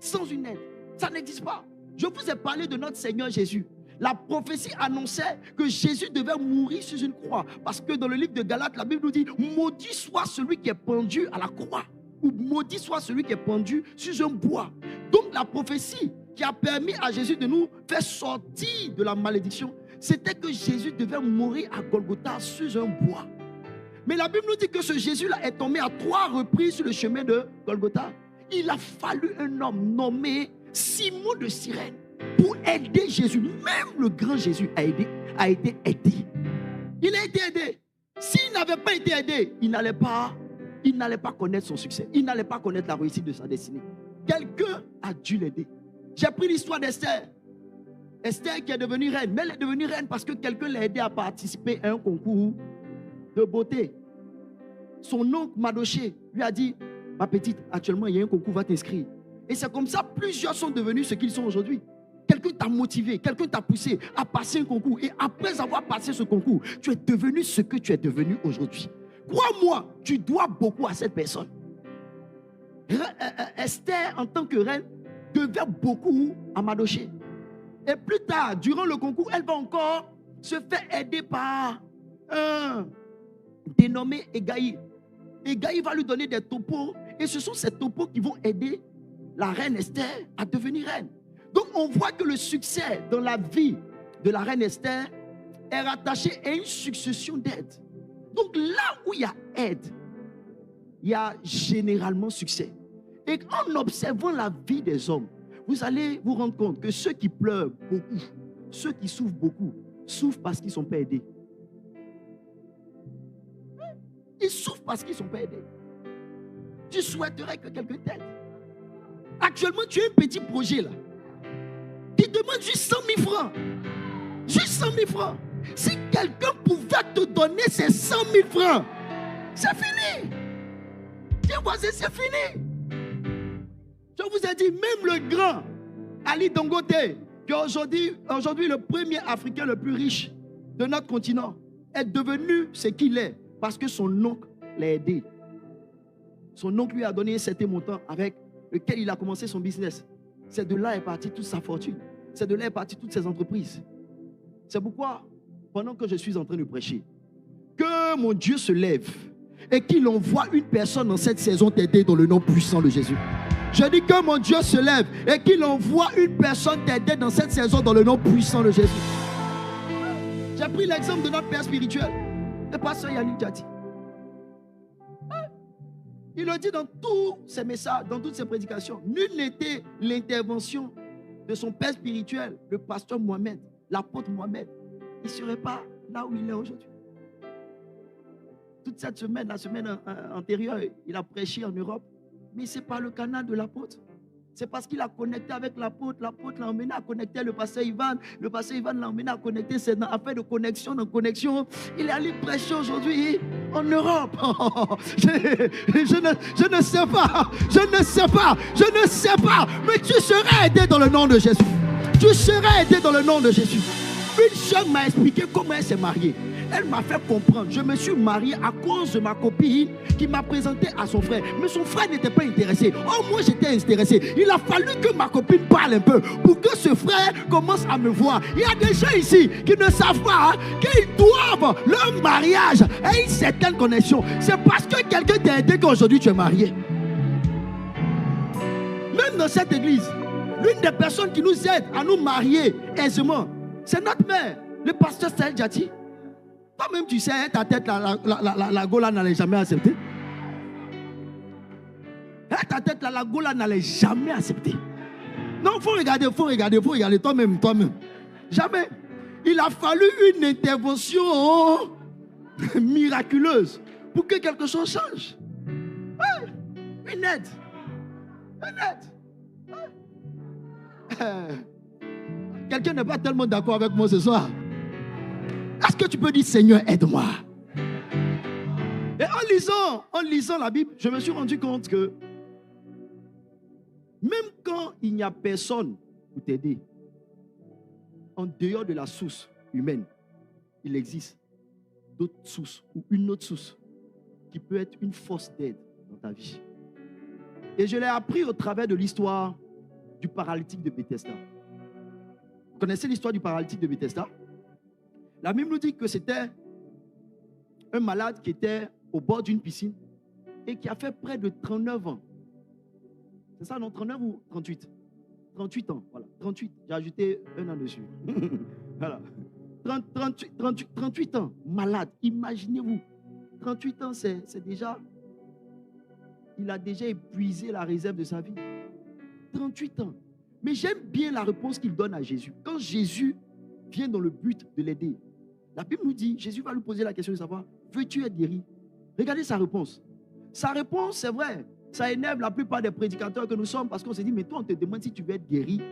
Sans une aide. Ça n'existe pas. Je vous ai parlé de notre Seigneur Jésus. La prophétie annonçait que Jésus devait mourir sur une croix. Parce que dans le livre de Galates, la Bible nous dit « Maudit soit celui qui est pendu à la croix » ou « Maudit soit celui qui est pendu sur un bois ». Donc la prophétie qui a permis à Jésus de nous faire sortir de la malédiction, c'était que Jésus devait mourir à Golgotha sur un bois. Mais la Bible nous dit que ce Jésus-là est tombé à 3 reprises sur le chemin de Golgotha. Il a fallu un homme nommé Simon de Cyrène pour aider Jésus. Même le grand Jésus a été aidé. Il a été aidé. S'il n'avait pas été aidé, il n'allait pas connaître son succès. Il n'allait pas connaître la réussite de sa destinée. Quelqu'un a dû l'aider. J'ai pris l'histoire d'Esther. Esther qui est devenue reine. Mais elle est devenue reine parce que quelqu'un l'a aidé à participer à un concours de beauté. Son oncle Madoché lui a dit « Ma petite, actuellement il y a un concours, va t'inscrire. » Et c'est comme ça plusieurs sont devenus ce qu'ils sont aujourd'hui. Quelqu'un t'a motivé, quelqu'un t'a poussé à passer un concours. Et après avoir passé ce concours, tu es devenu ce que tu es devenu aujourd'hui. Crois-moi, tu dois beaucoup à cette personne. Esther, en tant que reine, devait beaucoup à Madoché. Et plus tard, durant le concours, elle va encore se faire aider par un dénommé Égaï. Égaï va lui donner des topos. Et ce sont ces topos qui vont aider la reine Esther à devenir reine. Donc on voit que le succès dans la vie de la reine Esther est rattaché à une succession d'aides. Donc là où il y a aide, il y a généralement succès. Et en observant la vie des hommes, vous allez vous rendre compte que ceux qui pleurent beaucoup ceux qui souffrent beaucoup, souffrent parce qu'ils ne sont pas aidés. Ils souffrent parce qu'ils ne sont pas aidés. Tu souhaiterais que quelqu'un t'aide. Actuellement, tu as un petit projet là qui demande juste 100 000 francs. Juste 100 000 francs. Si quelqu'un pouvait te donner ces 100 000 francs, c'est fini. Tiens, voisin, c'est fini. Je vous ai dit, même le grand Ali Dangote, qui est aujourd'hui le premier Africain le plus riche de notre continent, est devenu ce qu'il est parce que son oncle l'a aidé. Son oncle lui a donné un certain montant avec lequel il a commencé son business. C'est de là est partie toute sa fortune. C'est de là est partie toutes ses entreprises. C'est pourquoi, pendant que je suis en train de prêcher, que mon Dieu se lève et qu'il envoie une personne dans cette saison t'aider dans le nom puissant de Jésus. Je dis que mon Dieu se lève et qu'il envoie une personne t'aider dans cette saison dans le nom puissant de Jésus. J'ai pris l'exemple de notre père spirituel, le pasteur Yannick Djati. Il le dit dans tous ses messages, dans toutes ses prédications. Nul n'était l'intervention de son père spirituel, le pasteur Mohamed, l'apôtre Mohamed. Il ne serait pas là où il est aujourd'hui. Toute cette semaine, la semaine antérieure, il a prêché en Europe. Mais ce n'est pas le canal de l'apôtre. C'est parce qu'il a connecté avec l'apôtre. L'apôtre l'a emmené à connecter le pasteur Ivan. Le pasteur Ivan l'a emmené à connecter. C'est dans affaire de connexion en connexion. Il est allé prêcher aujourd'hui en Europe. Je ne sais pas. Je ne sais pas. Je ne sais pas. Mais tu seras aidé dans le nom de Jésus. Tu seras aidé dans le nom de Jésus. Une soeur m'a expliqué comment elle s'est mariée. Elle m'a fait comprendre. Je me suis marié à cause de ma copine qui m'a présenté à son frère. Mais son frère n'était pas intéressé. Oh, moi j'étais intéressé. Il a fallu que ma copine parle un peu pour que ce frère commence à me voir. Il y a des gens ici qui ne savent pas qu'ils doivent leur mariage à une certaine connexion. C'est parce que quelqu'un t'a aidé qu'aujourd'hui tu es marié. Même dans cette église, l'une des personnes qui nous aide à nous marier aisément, c'est notre mère, le pasteur Sahel Djati. Toi-même, tu sais, ta tête, la Gola n'allait jamais accepter. Ta tête, la Gola n'allait jamais accepter. Non, il faut regarder toi-même. Jamais. Il a fallu une intervention miraculeuse pour que quelque chose change. Une aide. Quelqu'un n'est pas tellement d'accord avec moi ce soir. Est-ce que tu peux dire Seigneur, aide-moi? Et en lisant la Bible, je me suis rendu compte que même quand il n'y a personne pour t'aider, en dehors de la source humaine, il existe d'autres sources ou une autre source qui peut être une force d'aide dans ta vie. Et je l'ai appris au travers de l'histoire du paralytique de Bethesda. Vous connaissez l'histoire du paralytique de Bethesda? La Bible nous dit que c'était un malade qui était au bord d'une piscine et qui a fait près de 39 ans. C'est ça, non? 39 ou 38? 38 ans, voilà. 38, j'ai ajouté un an dessus. Voilà. 38 ans, malade. Imaginez-vous. 38 ans, c'est déjà... Il a déjà épuisé la réserve de sa vie. 38 ans. Mais j'aime bien la réponse qu'il donne à Jésus. Quand Jésus vient dans le but de l'aider, la Bible nous dit, Jésus va lui poser la question de savoir, veux-tu être guéri? Regardez sa réponse. Sa réponse, c'est vrai, ça énerve la plupart des prédicateurs que nous sommes parce qu'on se dit, mais toi on te demande si tu veux être guéri.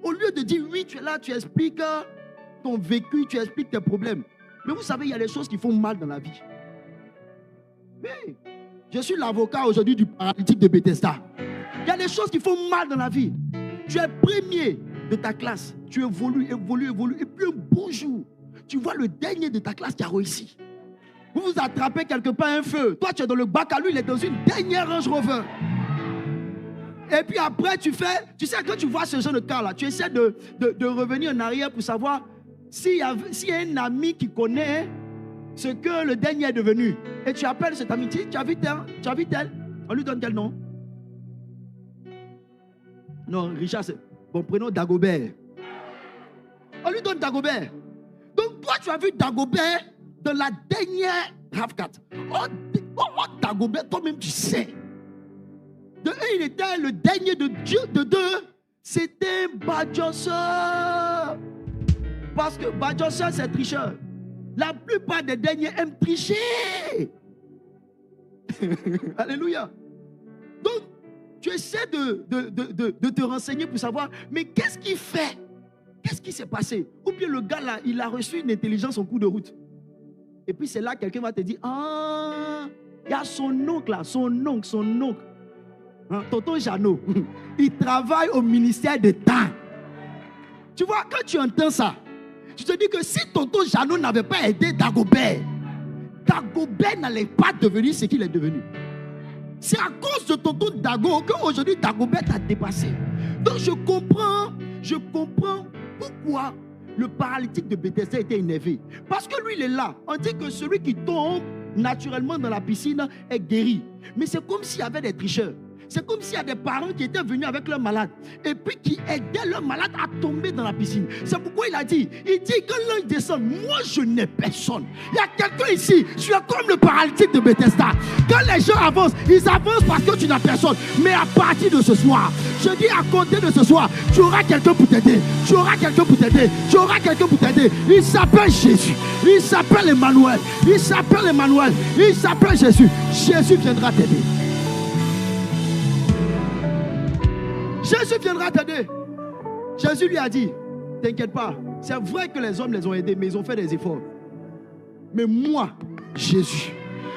Au lieu de dire, oui, tu es là, tu expliques ton vécu, tu expliques tes problèmes. Mais vous savez, il y a des choses qui font mal dans la vie. Oui, je suis l'avocat aujourd'hui du paralytique de Bethesda. Il y a des choses qui font mal dans la vie. Tu es premier de ta classe, tu évolues, et puis un beau jour, tu vois le dernier de ta classe qui a réussi. Vous vous attrapez quelque part un feu. Toi, tu es dans le bac à lui, il est dans une dernière Range Rover. Et puis après, tu sais, quand tu vois ce genre de cas-là, tu essaies de revenir en arrière pour savoir s'il y a un ami qui connaît ce que le dernier est devenu. Et tu appelles cet ami, tu as vu tel? On lui donne quel nom? Non, Richard, c'est... Bon, prenons Dagobert. On lui donne Dagobert. Donc, toi, tu as vu Dagobert dans la dernière RAV4. Oh, Dagobert, toi-même, tu sais. De un, il était le dernier de Dieu. De deux, c'était Badjosso. Parce que Badjossa, c'est tricheur. La plupart des derniers aiment tricher. Alléluia. Donc, tu essaies de te renseigner pour savoir, mais qu'est-ce qu'il fait? Qu'est-ce qui s'est passé? Ou bien le gars là, il a reçu une intelligence en cours de route. Et puis c'est là que quelqu'un va te dire, ah, il y a son oncle là, son oncle. Hein, Tonton Jeannot, il travaille au ministère d'État. Tu vois, quand tu entends ça, tu te dis que si Tonton Jeannot n'avait pas aidé Dagobert, Dagobert n'allait pas devenir ce qu'il est devenu. C'est à cause de Tonton Dago qu'aujourd'hui Dagobert t'a dépassé. Donc je comprends pourquoi le paralytique de Bethesda était énervé. Parce que lui, il est là. On dit que celui qui tombe naturellement dans la piscine est guéri. Mais c'est comme s'il y avait des tricheurs. C'est comme s'il y a des parents qui étaient venus avec leur malade et puis qui aidaient leur malade à tomber dans la piscine. C'est pourquoi il dit quand l'ange descend, moi je n'ai personne. Il y a quelqu'un ici, tu es comme le paralytique de Bethesda. Quand les gens avancent, ils avancent parce que tu n'as personne. Mais à partir de ce soir, je dis à compter de ce soir, tu auras quelqu'un pour t'aider. Tu auras quelqu'un pour t'aider. Tu auras quelqu'un pour t'aider. Il s'appelle Jésus. Il s'appelle Emmanuel. Il s'appelle Emmanuel. Il s'appelle Jésus. Jésus viendra t'aider. Jésus viendra t'aider. Jésus lui a dit, t'inquiète pas, c'est vrai que les hommes les ont aidés, mais ils ont fait des efforts. Mais moi, Jésus,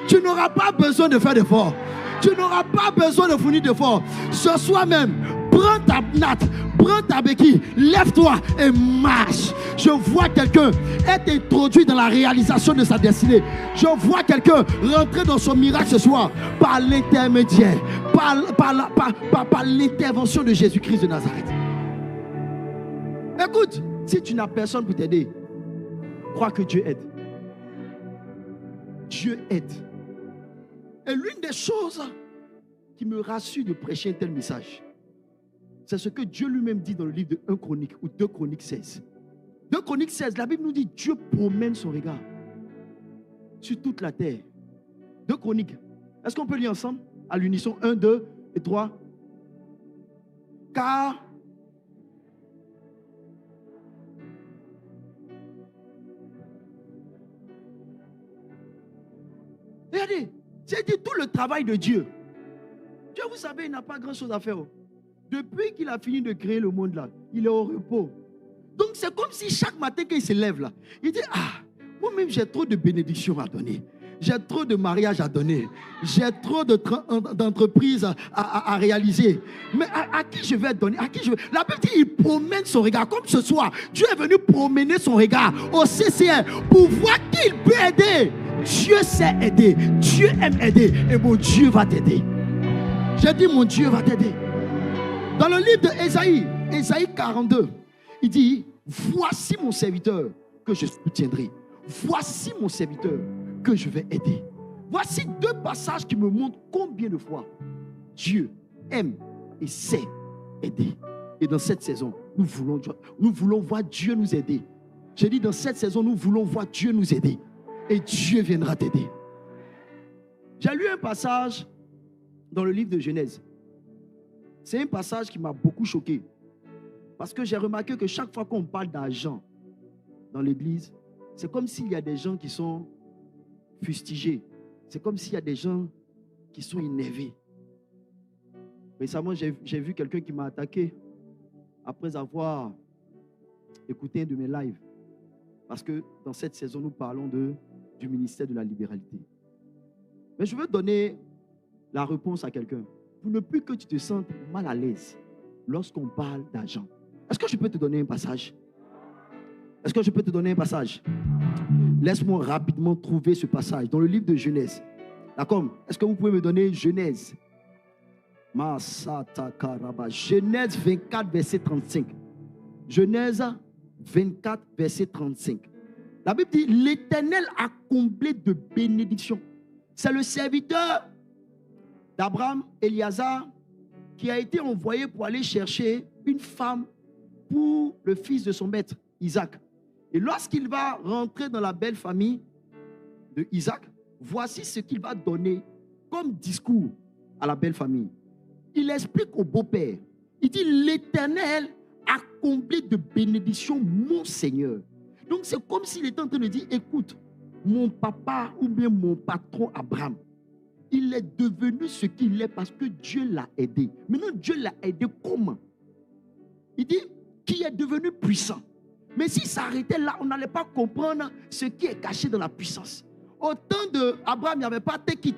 tu n'auras pas besoin de faire d'efforts. Tu n'auras pas besoin de fournir d'efforts. Ce soir même, prends ta natte, prends ta béquille, lève-toi et marche. Je vois quelqu'un être introduit dans la réalisation de sa destinée. Je vois quelqu'un rentrer dans son miracle ce soir par l'intermédiaire, par l'intervention de Jésus-Christ de Nazareth. Écoute, si tu n'as personne pour t'aider, crois que Dieu aide. Dieu aide. Et l'une des choses qui me rassure de prêcher un tel message, c'est ce que Dieu lui-même dit dans le livre de 1 Chronique ou 2 Chroniques 16. 2 Chroniques 16, la Bible nous dit Dieu promène son regard sur toute la terre. 2 Chroniques. Est-ce qu'on peut lire ensemble à l'unisson 1, 2 et 3? Car regardez, j'ai dit tout le travail de Dieu. Dieu, vous savez, il n'a pas grand-chose à faire. Depuis qu'il a fini de créer le monde là, il est au repos. Donc c'est comme si chaque matin quand il se lève là, il dit, ah, moi-même j'ai trop de bénédictions à donner. J'ai trop de mariages à donner. J'ai trop d'entreprises à réaliser. Mais à qui je vais donner? À qui je vais? La Bible dit, il promène son regard. Comme ce soir, Dieu est venu promener son regard au CCR pour voir qui il peut aider. Dieu sait aider. Dieu aime aider. Et mon Dieu va t'aider. J'ai dit, mon Dieu va t'aider. Dans le livre de Ésaïe 42, il dit, voici mon serviteur que je soutiendrai. Voici mon serviteur que je vais aider. Voici deux passages qui me montrent combien de fois Dieu aime et sait aider. Et dans cette saison, nous voulons voir Dieu nous aider. J'ai dit, dans cette saison, nous voulons voir Dieu nous aider. Et Dieu viendra t'aider. J'ai lu un passage dans le livre de Genèse. C'est un passage qui m'a beaucoup choqué. Parce que j'ai remarqué que chaque fois qu'on parle d'argent dans l'église, c'est comme s'il y a des gens qui sont fustigés. C'est comme s'il y a des gens qui sont énervés. Récemment, j'ai vu quelqu'un qui m'a attaqué après avoir écouté un de mes lives. Parce que dans cette saison, nous parlons du ministère de la libéralité. Mais je veux donner la réponse à quelqu'un. Pour ne plus que tu te sentes mal à l'aise lorsqu'on parle d'argent. Est-ce que je peux te donner un passage? Est-ce que je peux te donner un passage? Laisse-moi rapidement trouver ce passage dans le livre de Genèse. D'accord? Est-ce que vous pouvez me donner Genèse? Genèse 24, verset 35. Genèse 24, verset 35. La Bible dit, l'Éternel a comblé de bénédictions. C'est le serviteur d'Abraham, Éliazar, qui a été envoyé pour aller chercher une femme pour le fils de son maître, Isaac. Et lorsqu'il va rentrer dans la belle famille de Isaac, voici ce qu'il va donner comme discours à la belle famille. Il explique au beau-père, il dit, l'Éternel a comblé de bénédictions mon Seigneur. Donc c'est comme s'il était en train de dire, écoute, mon papa ou bien mon patron Abraham, il est devenu ce qu'il est parce que Dieu l'a aidé. Maintenant, Dieu l'a aidé comment? Il dit qu'il est devenu puissant. Mais s'il s'arrêtait là, on n'allait pas comprendre ce qui est caché dans la puissance. Au temps d'Abraham, il n'y avait pas take it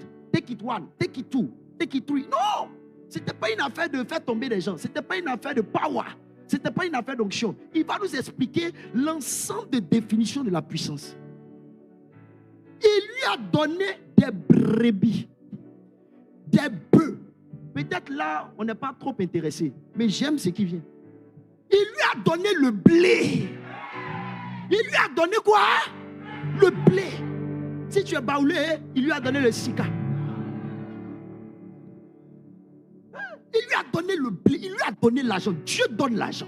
one, take it two, take it three. Non! Ce n'était pas une affaire de faire tomber les gens. Ce n'était pas une affaire de power. Ce n'était pas une affaire d'onction. Il va nous expliquer l'ensemble de définitions de la puissance. Il lui a donné des brebis, des bœufs. Peut-être là, on n'est pas trop intéressé. Mais j'aime ce qui vient. Il lui a donné le blé. Il lui a donné quoi? Le blé. Si tu es baoulé, il lui a donné le sika. Il lui a donné le blé. Il lui a donné l'argent. Dieu donne l'argent.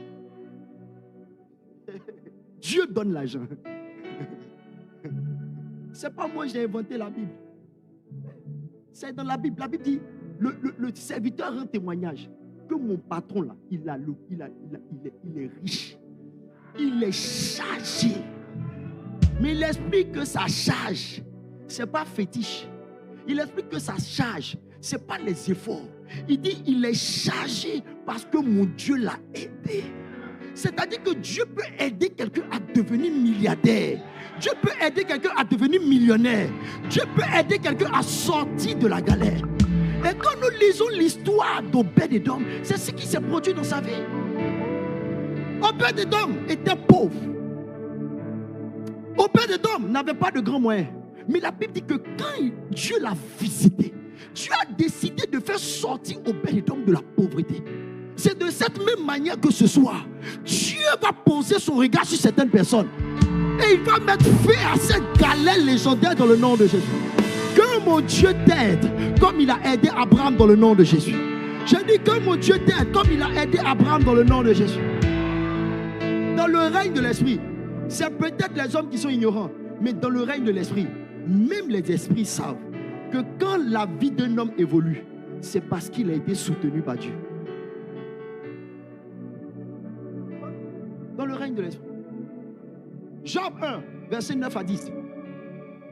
Dieu donne l'argent. C'est pas moi, j'ai inventé la Bible. C'est dans la Bible. La Bible dit, le serviteur rend témoignage que mon patron là, il est riche. Il est chargé. Mais il explique que sa charge, c'est pas fétiche. Il explique que sa charge, c'est pas les efforts. Il dit, il est chargé parce que mon Dieu l'a aidé. C'est-à-dire que Dieu peut aider quelqu'un à devenir milliardaire. Dieu peut aider quelqu'un à devenir millionnaire. Dieu peut aider quelqu'un à sortir de la galère. Et quand nous lisons l'histoire d'Obed-Édom, c'est ce qui s'est produit dans sa vie. Obed-Édom était pauvre. Obed-Édom n'avait pas de grands moyens. Mais la Bible dit que quand Dieu l'a visité, Dieu a décidé de faire sortir Obed-Édom de la pauvreté. C'est de cette même manière que ce soir, Dieu va poser son regard sur certaines personnes. Et il va mettre fin à cette galère légendaire dans le nom de Jésus. Que mon Dieu t'aide comme il a aidé Abraham dans le nom de Jésus. Je dis que mon Dieu t'aide comme il a aidé Abraham dans le nom de Jésus. Dans le règne de l'esprit, c'est peut-être les hommes qui sont ignorants, mais dans le règne de l'esprit, même les esprits savent que quand la vie d'un homme évolue, c'est parce qu'il a été soutenu par Dieu. Dans le règne de l'esprit. Job 1, verset 9 à 10.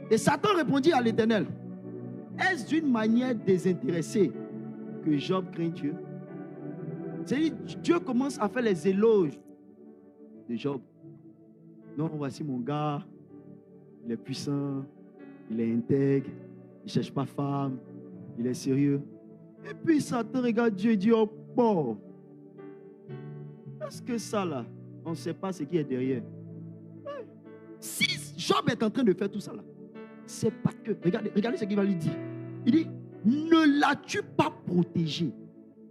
Et Satan répondit à l'Éternel, est-ce d'une manière désintéressée que Job craint Dieu? C'est-à-dire, Dieu commence à faire les éloges de Job. Non, voici mon gars, il est puissant, il est intègre, il ne cherche pas femme, il est sérieux. Et puis Satan regarde Dieu et dit, oh bon, est-ce que ça là, on ne sait pas ce qui est derrière? Si Job est en train de faire tout ça là, c'est parce que, regardez ce qu'il va lui dire. Il dit, ne l'as-tu pas protégé,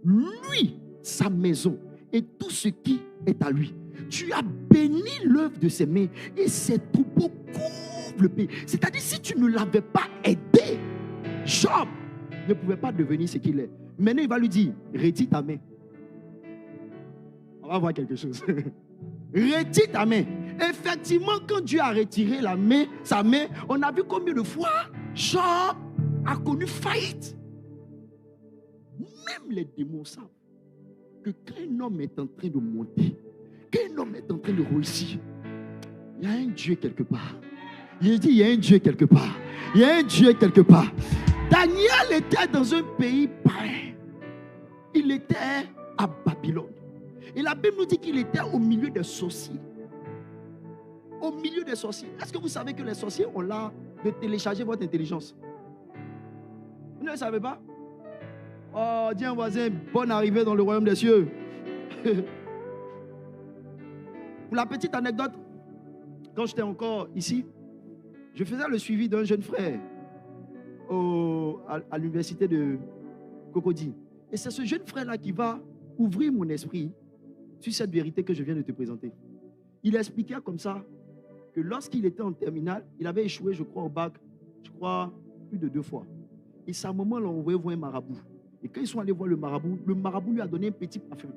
lui, sa maison et tout ce qui est à lui? Tu as béni l'œuvre de ses mains et ses troupeaux couvrent le pays. C'est-à-dire, si tu ne l'avais pas aidé, Job ne pouvait pas devenir ce qu'il est. Maintenant, il va lui dire, retire ta main. On va voir quelque chose. Retire ta main. Effectivement, quand Dieu a retiré sa main, on a vu combien de fois Job a connu faillite. Même les démons savent que quand un homme est en train de monter, quand un homme est en train de réussir, il y a un Dieu quelque part. Il dit, il y a un Dieu quelque part. Il y a un Dieu quelque part. Daniel était dans un pays païen. Il était à Babylone. Et la Bible nous dit qu'il était au milieu des sorciers. Au milieu des sorciers. Est-ce que vous savez que les sorciers ont l'art de télécharger votre intelligence? Vous ne le savez pas? Oh, dis un voisin, bonne arrivée dans le royaume des cieux. Pour la petite anecdote, quand j'étais encore ici, je faisais le suivi d'un jeune frère à l'université de Cocody. Et c'est ce jeune frère-là qui va ouvrir mon esprit sur cette vérité que je viens de te présenter. Il expliquait comme ça que lorsqu'il était en terminale, il avait échoué, je crois, au bac, plus de 2 fois. Et sa maman l'a envoyé voir un marabout. Et quand ils sont allés voir le marabout lui a donné un petit parfum.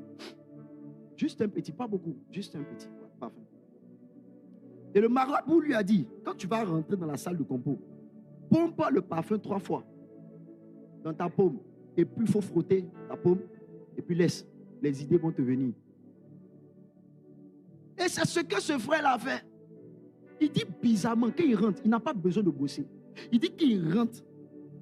Juste un petit, pas beaucoup, juste un petit parfum. Et le marabout lui a dit, quand tu vas rentrer dans la salle de compo, pompe le parfum 3 fois dans ta paume. Et puis il faut frotter ta paume. Et puis laisse, les idées vont te venir. Et c'est ce que ce frère a fait. Il dit bizarrement, quand il rentre, il n'a pas besoin de bosser. Il dit qu'il rentre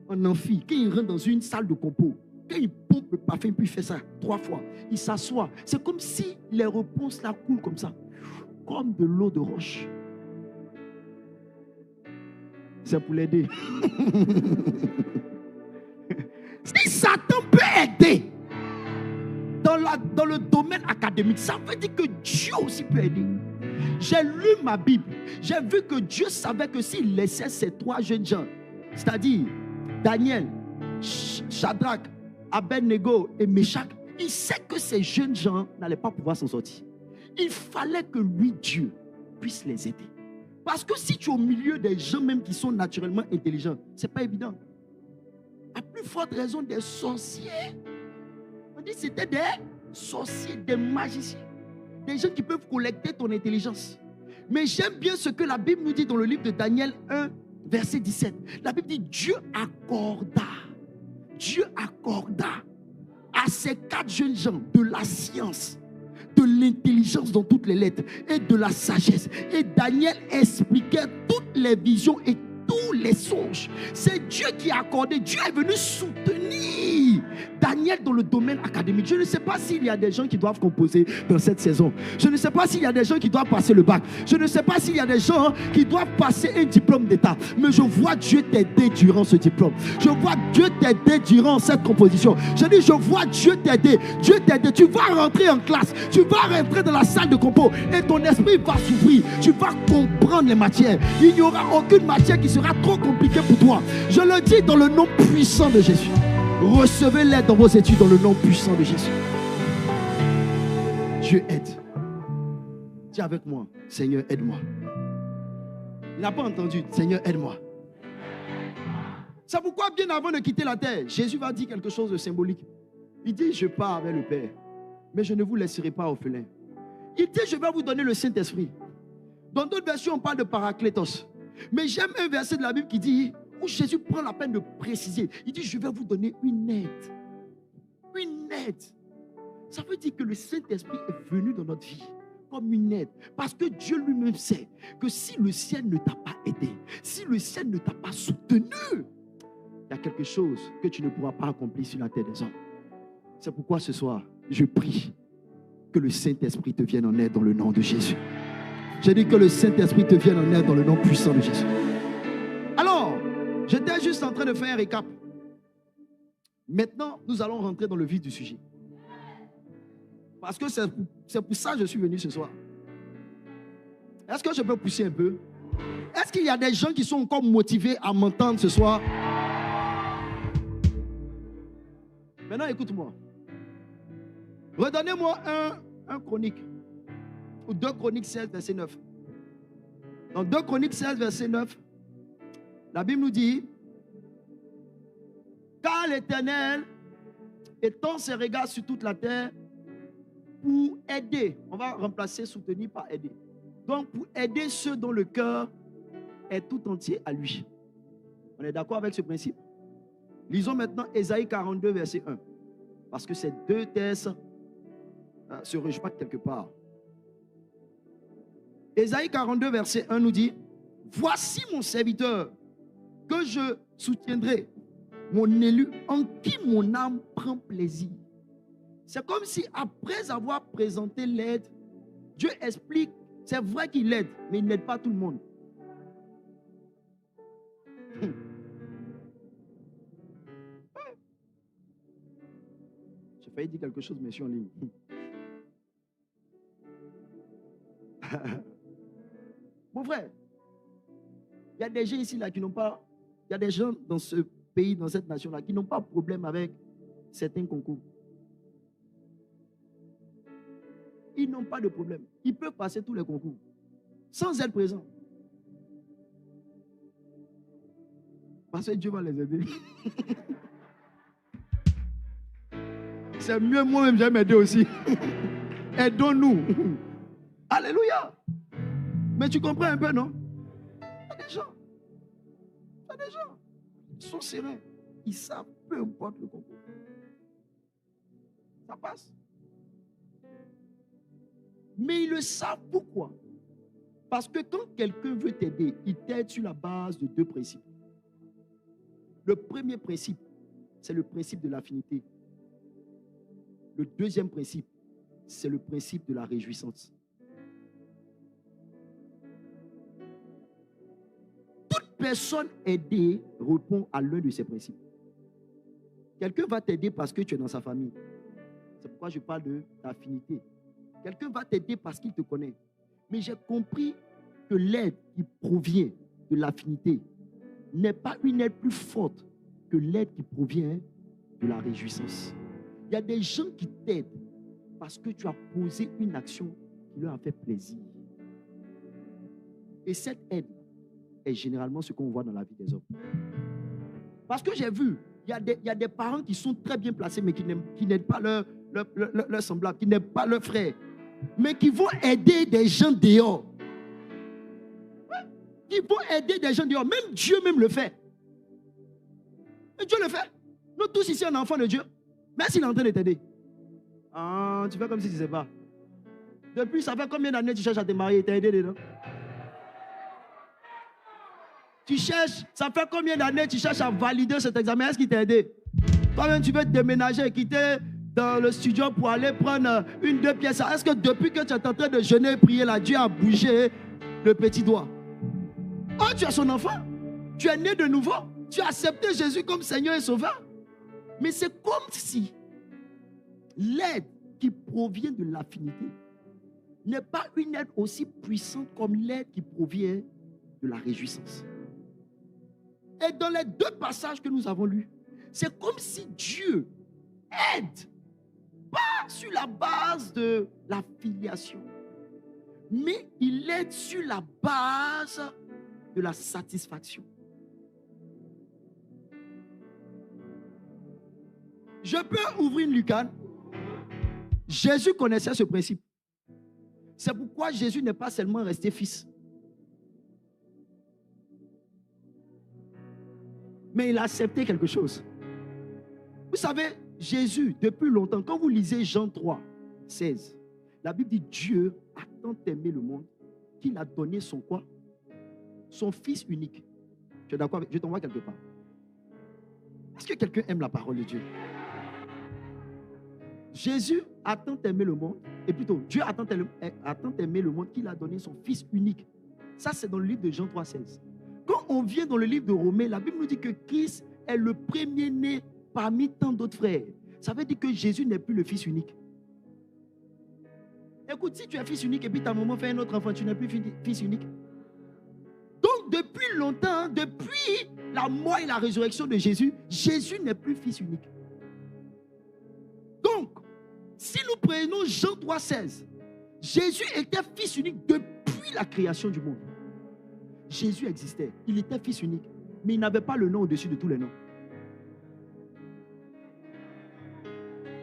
en amphi, quand il rentre dans une salle de compo, quand il pompe le parfum, puis il fait ça 3 fois, il s'assoit. C'est comme si les réponses là coulent comme ça, comme de l'eau de roche. C'est pour l'aider. Si Satan peut aider dans le domaine académique, ça veut dire que Dieu aussi peut aider. J'ai lu ma Bible. J'ai vu que Dieu savait que s'il laissait ces 3 jeunes gens, c'est-à-dire Daniel, Shadrach, Abednego et Meshach, il sait que ces jeunes gens n'allaient pas pouvoir s'en sortir. Il fallait que lui, Dieu, puisse les aider. Parce que si tu es au milieu des gens même qui sont naturellement intelligents, ce n'est pas évident. À plus forte raison des sorciers. On dit que c'était des sorciers, des magiciens. Des gens qui peuvent collecter ton intelligence. Mais j'aime bien ce que la Bible nous dit dans le livre de Daniel 1, verset 17. La Bible dit Dieu accorda à ces 4 jeunes gens de la science, de l'intelligence dans toutes les lettres et de la sagesse. Et Daniel expliquait toutes les visions et tous les songes. C'est Dieu qui a accordé. Dieu est venu soutenir Daniel dans le domaine académique. Je ne sais pas s'il y a des gens qui doivent composer dans cette saison. Je ne sais pas s'il y a des gens qui doivent passer le bac. Je ne sais pas s'il y a des gens qui doivent passer un diplôme d'État. Mais je vois Dieu t'aider durant ce diplôme. Je vois Dieu t'aider durant cette composition. Je dis, je vois Dieu t'aider. Dieu t'aider. Tu vas rentrer en classe. Tu vas rentrer dans la salle de compo. Et ton esprit va s'ouvrir. Tu vas comprendre les matières. Il n'y aura aucune matière qui sera trop compliquée pour toi. Je le dis dans le nom puissant de Jésus. Recevez l'aide dans vos études dans le nom puissant de Jésus. Dieu aide. Dis avec moi, Seigneur, aide-moi. Il n'a pas entendu, Seigneur, aide-moi. C'est pourquoi bien avant de quitter la terre, Jésus va dire quelque chose de symbolique. Il dit, je pars avec le Père, mais je ne vous laisserai pas orphelins. Il dit, je vais vous donner le Saint-Esprit. Dans d'autres versions, on parle de Paraclétos. Mais j'aime un verset de la Bible qui dit, où Jésus prend la peine de préciser. Il dit, je vais vous donner une aide. Une aide. Ça veut dire que le Saint-Esprit est venu dans notre vie comme une aide. Parce que Dieu lui-même sait que si le ciel ne t'a pas aidé, si le ciel ne t'a pas soutenu, il y a quelque chose que tu ne pourras pas accomplir sur la terre des hommes. C'est pourquoi ce soir, je prie que le Saint-Esprit te vienne en aide dans le nom de Jésus. Je dis que le Saint-Esprit te vienne en aide dans le nom puissant de Jésus. Alors, j'étais juste en train de faire un récap. Maintenant, nous allons rentrer dans le vif du sujet. Parce que c'est pour ça que je suis venu ce soir. Est-ce que je peux pousser un peu? Est-ce qu'il y a des gens qui sont encore motivés à m'entendre ce soir? Maintenant, écoute-moi. Redonnez-moi un chronique. Ou 2 Chroniques 16, verset 9. Dans 2 Chroniques 16, verset 9, la Bible nous dit, car l'Éternel étend ses regards sur toute la terre pour aider. On va remplacer soutenir par aider. Donc pour aider ceux dont le cœur est tout entier à lui. On est d'accord avec ce principe? Lisons maintenant Ésaïe 42, verset 1. Parce que ces 2 textes se rejoignent quelque part. Ésaïe 42, verset 1 nous dit, voici mon serviteur que je soutiendrai, mon élu en qui mon âme prend plaisir. C'est comme si après avoir présenté l'aide, Dieu explique, c'est vrai qu'il aide, mais il n'aide pas tout le monde. J'ai failli dire quelque chose, mais je suis en ligne. Mon frère, il y a des gens ici là qui n'ont pas, il y a des gens dans ce pays, dans cette nation là, qui n'ont pas de problème avec certains concours. Ils n'ont pas de problème. Ils peuvent passer tous les concours sans être présents. Parce que Dieu va les aider. C'est mieux, moi-même, je vais m'aider aussi. Aidons-nous. Alléluia. Mais tu comprends un peu, non? Il y a des gens. Ils sont sereins. Ils savent, peu importe le concours. Ça passe. Mais ils le savent pourquoi? Parce que quand quelqu'un veut t'aider, il t'aide sur la base de 2 principes. Le premier principe, c'est le principe de l'affinité. Le deuxième principe, c'est le principe de la réjouissance. Toute personne aidée répond à l'un de ces principes. Quelqu'un va t'aider parce que tu es dans sa famille. C'est pourquoi je parle d'affinité. Quelqu'un va t'aider parce qu'il te connaît. Mais j'ai compris que l'aide qui provient de l'affinité n'est pas une aide plus forte que l'aide qui provient de la réjouissance. Il y a des gens qui t'aident parce que tu as posé une action qui leur a fait plaisir. Et cette aide est généralement ce qu'on voit dans la vie des hommes. Parce que j'ai vu, il y a des parents qui sont très bien placés, mais qui n'aident pas leur semblable, qui n'aident pas leur frère, mais qui vont aider des gens dehors. Qui vont aider des gens dehors. Même Dieu même le fait. Et Dieu le fait. Nous tous ici, un enfant de Dieu. Même s'il est en train de t'aider. Ah, tu fais comme si tu ne sais pas. Depuis, ça fait combien d'années tu cherches à te marier et t'as aidé dedans? Tu cherches, ça fait combien d'années tu cherches à valider cet examen? Est-ce qu'il t'a aidé? Toi-même, tu veux te déménager et quitter dans le studio pour aller prendre 1-2 pièces. Est-ce que depuis que tu es en train de jeûner et prier, là, Dieu a bougé le petit doigt? Oh, tu es son enfant. Tu es né de nouveau. Tu as accepté Jésus comme Seigneur et Sauveur. Mais c'est comme si l'aide qui provient de l'affinité n'est pas une aide aussi puissante comme l'aide qui provient de la réjouissance. Et dans les 2 passages que nous avons lus, c'est comme si Dieu aide pas sur la base de la filiation, mais il aide sur la base de la satisfaction. Je peux ouvrir une lucarne. Jésus connaissait ce principe. C'est pourquoi Jésus n'est pas seulement resté fils, mais il a accepté quelque chose. Vous savez, Jésus, depuis longtemps, quand vous lisez Jean 3, 16, la Bible dit Dieu a tant aimé le monde qu'il a donné son quoi? Son fils unique. Tu es d'accord avec? Je t'envoie quelque part. Est-ce que quelqu'un aime la parole de Dieu? Jésus a tant aimé le monde, et plutôt Dieu a tant aimé le monde qu'il a donné son fils unique. Ça, c'est dans le livre de Jean 3, 16. Quand on vient dans le livre de Romains, la Bible nous dit que Christ est le premier-né parmi tant d'autres frères. Ça veut dire que Jésus n'est plus le fils unique. Écoute, si tu es fils unique et puis ta maman fait un autre enfant, tu n'es plus fils unique. Donc, depuis longtemps, depuis la mort et la résurrection de Jésus, Jésus n'est plus fils unique. Donc, si nous prenons Jean 3, 16, Jésus était fils unique depuis la création du monde. Jésus existait, il était fils unique, mais il n'avait pas le nom au-dessus de tous les noms.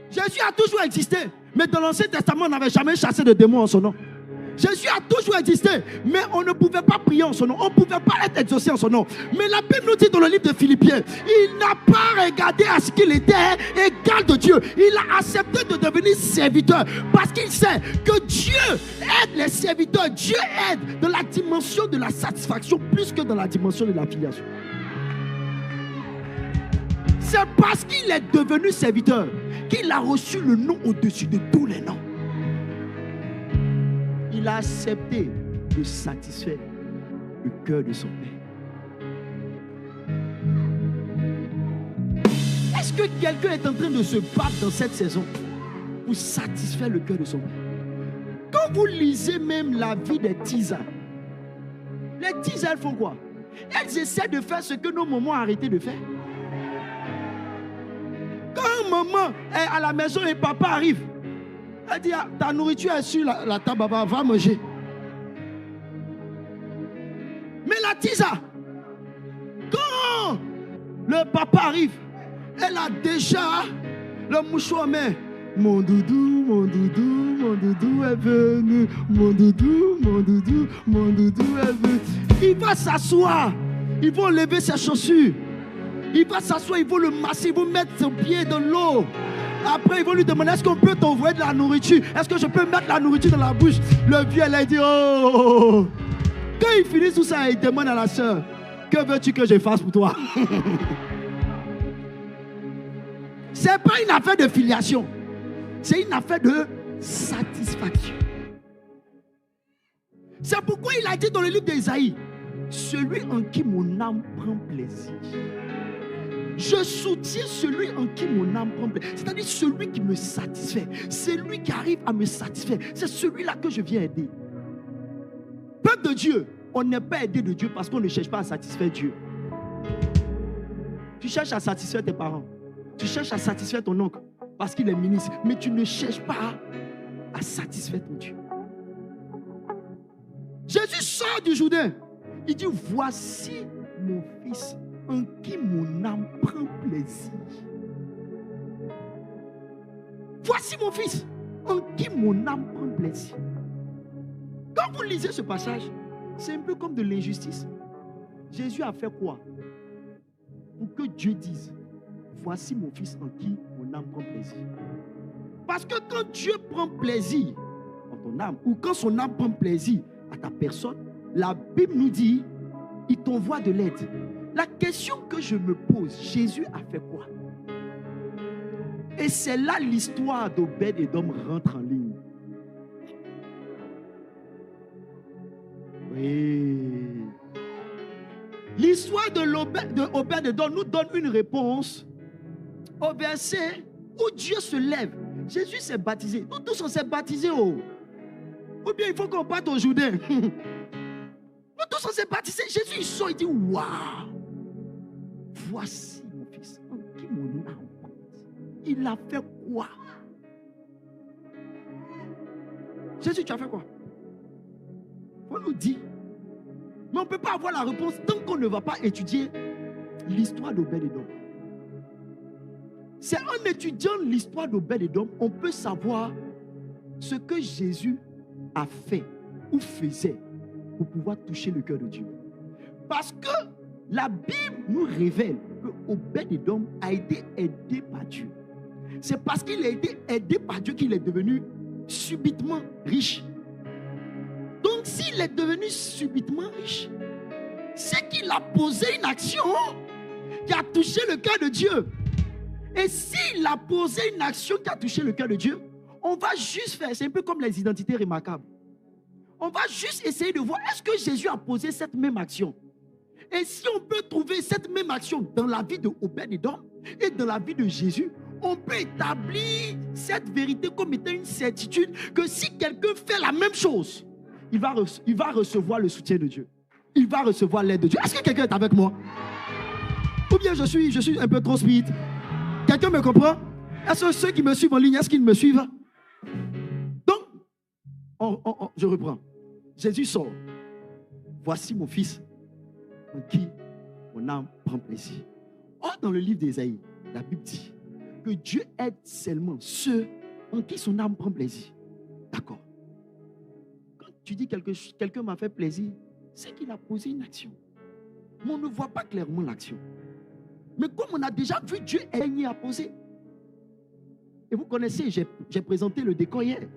Jésus a toujours existé, mais dans l'Ancien Testament, on n'avait jamais chassé de démons en son nom. Jésus a toujours existé, mais on ne pouvait pas prier en son nom, on ne pouvait pas être exaucé en son nom. Mais la Bible nous dit dans le livre de Philippiens, il n'a pas regardé à ce qu'il était égal de Dieu. Il a accepté de devenir serviteur parce qu'il sait que Dieu aide les serviteurs. Dieu aide dans la dimension de la satisfaction plus que dans la dimension de la filiation. C'est parce qu'il est devenu serviteur qu'il a reçu le nom au-dessus de tous les noms. Il a accepté de satisfaire le cœur de son Père. Est-ce que quelqu'un est en train de se battre dans cette saison pour satisfaire le cœur de son Père? Quand vous lisez même la vie des tisas, les tisas, elles font quoi? Elles essaient de faire ce que nos mamans ont arrêté de faire. Quand maman est à la maison et papa arrive, elle dit, ta nourriture est sur la table, va manger. Mais la tisa, quand le papa arrive, elle a déjà le mouchoir en main. Mon doudou, mon doudou, mon doudou est venu. Mon doudou, mon doudou, mon doudou est venu. Il va s'asseoir. Ils vont lever ses chaussures. Il va s'asseoir, ils vont le masser, ils vont mettre son pied dans l'eau. Après, ils vont lui demander, est-ce qu'on peut t'envoyer de la nourriture? Est-ce que je peux mettre la nourriture dans la bouche? Le vieux, elle a dit, oh, Quand il finit tout ça, il demande à la sœur, que veux-tu que je fasse pour toi? Ce n'est pas une affaire de filiation. C'est une affaire de satisfaction. C'est pourquoi il a dit dans le livre d'Ésaïe, celui en qui mon âme prend plaisir. Je soutiens celui en qui mon âme prend plaisir. C'est-à-dire celui qui me satisfait. C'est lui qui arrive à me satisfaire. C'est celui-là que je viens aider. Peuple de Dieu, on n'est pas aidé de Dieu parce qu'on ne cherche pas à satisfaire Dieu. Tu cherches à satisfaire tes parents. Tu cherches à satisfaire ton oncle parce qu'il est ministre. Mais tu ne cherches pas à satisfaire ton Dieu. Jésus sort du Jourdain. Il dit, voici mon fils en qui mon âme prend plaisir. Voici mon fils en qui mon âme prend plaisir. Quand vous lisez ce passage, c'est un peu comme de l'injustice. Jésus a fait quoi? Pour que Dieu dise, voici mon fils en qui mon âme prend plaisir. Parce que quand Dieu prend plaisir en ton âme, ou quand son âme prend plaisir à ta personne, la Bible nous dit, il t'envoie de l'aide. La question que je me pose, Jésus a fait quoi? Et c'est là l'histoire d'Obed-Édom rentre en ligne. Oui. L'histoire d'Obed-Édom nous donne une réponse au verset où Dieu se lève. Jésus s'est baptisé. Nous tous on s'est baptisés. Oh. Ou bien il faut qu'on parte au Jourdain. Nous tous on s'est baptisés. Jésus il sort, il dit waouh, voici mon fils en qui mon âme. Il a fait quoi? Jésus, tu as fait quoi? On nous dit. Mais on ne peut pas avoir la réponse tant qu'on ne va pas étudier l'histoire d'Obed-Édom. C'est en étudiant l'histoire d'Obed-Édom, on peut savoir ce que Jésus a fait ou faisait pour pouvoir toucher le cœur de Dieu. Parce que la Bible nous révèle que Obed-Édom a été aidé par Dieu. C'est parce qu'il a été aidé par Dieu qu'il est devenu subitement riche. Donc s'il est devenu subitement riche, c'est qu'il a posé une action qui a touché le cœur de Dieu. Et s'il a posé une action qui a touché le cœur de Dieu, on va juste faire, c'est un peu comme les identités remarquables. On va juste essayer de voir, est-ce que Jésus a posé cette même action? Et si on peut trouver cette même action dans la vie de Obed-Édom et dans la vie de Jésus, on peut établir cette vérité comme étant une certitude que si quelqu'un fait la même chose, il va recevoir le soutien de Dieu. Il va recevoir l'aide de Dieu. Est-ce que quelqu'un est avec moi? Ou bien je suis un peu trop speed? Quelqu'un me comprend? Est-ce que ceux qui me suivent en ligne, est-ce qu'ils me suivent? Donc, je reprends. Jésus sort. Voici mon fils en qui mon âme prend plaisir. Or, dans le livre d'Ésaïe, la Bible dit que Dieu aide seulement ceux en qui son âme prend plaisir. D'accord. Quand tu dis quelqu'un m'a fait plaisir, c'est qu'il a posé une action. Mais on ne voit pas clairement l'action. Mais comme on a déjà vu Dieu aider à poser. Et vous connaissez, j'ai présenté le décor hier.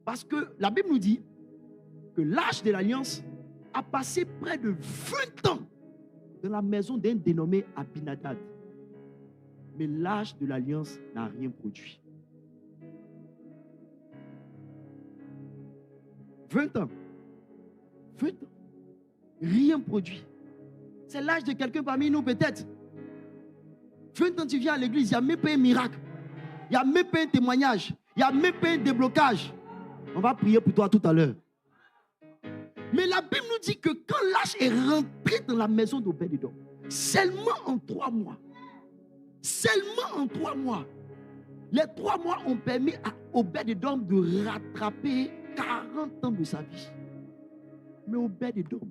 Parce que la Bible nous dit que l'Arche de l'Alliance a passé près de 20 ans dans la maison d'un dénommé Abinadab. Mais l'Arche de l'Alliance n'a rien produit. 20 ans. 20 ans. Rien produit. C'est l'âge de quelqu'un parmi nous peut-être. 20 ans tu viens à l'église, il n'y a même pas un miracle. Il n'y a même pas un témoignage. Il n'y a même pas un déblocage. On va prier pour toi tout à l'heure. Mais la Bible nous dit que quand l'âge est rentré dans la maison d'Obed-Édom, seulement en 3 mois, les 3 mois ont permis à Obed-Édom de rattraper 40 ans de sa vie. Mais Obed-Édom,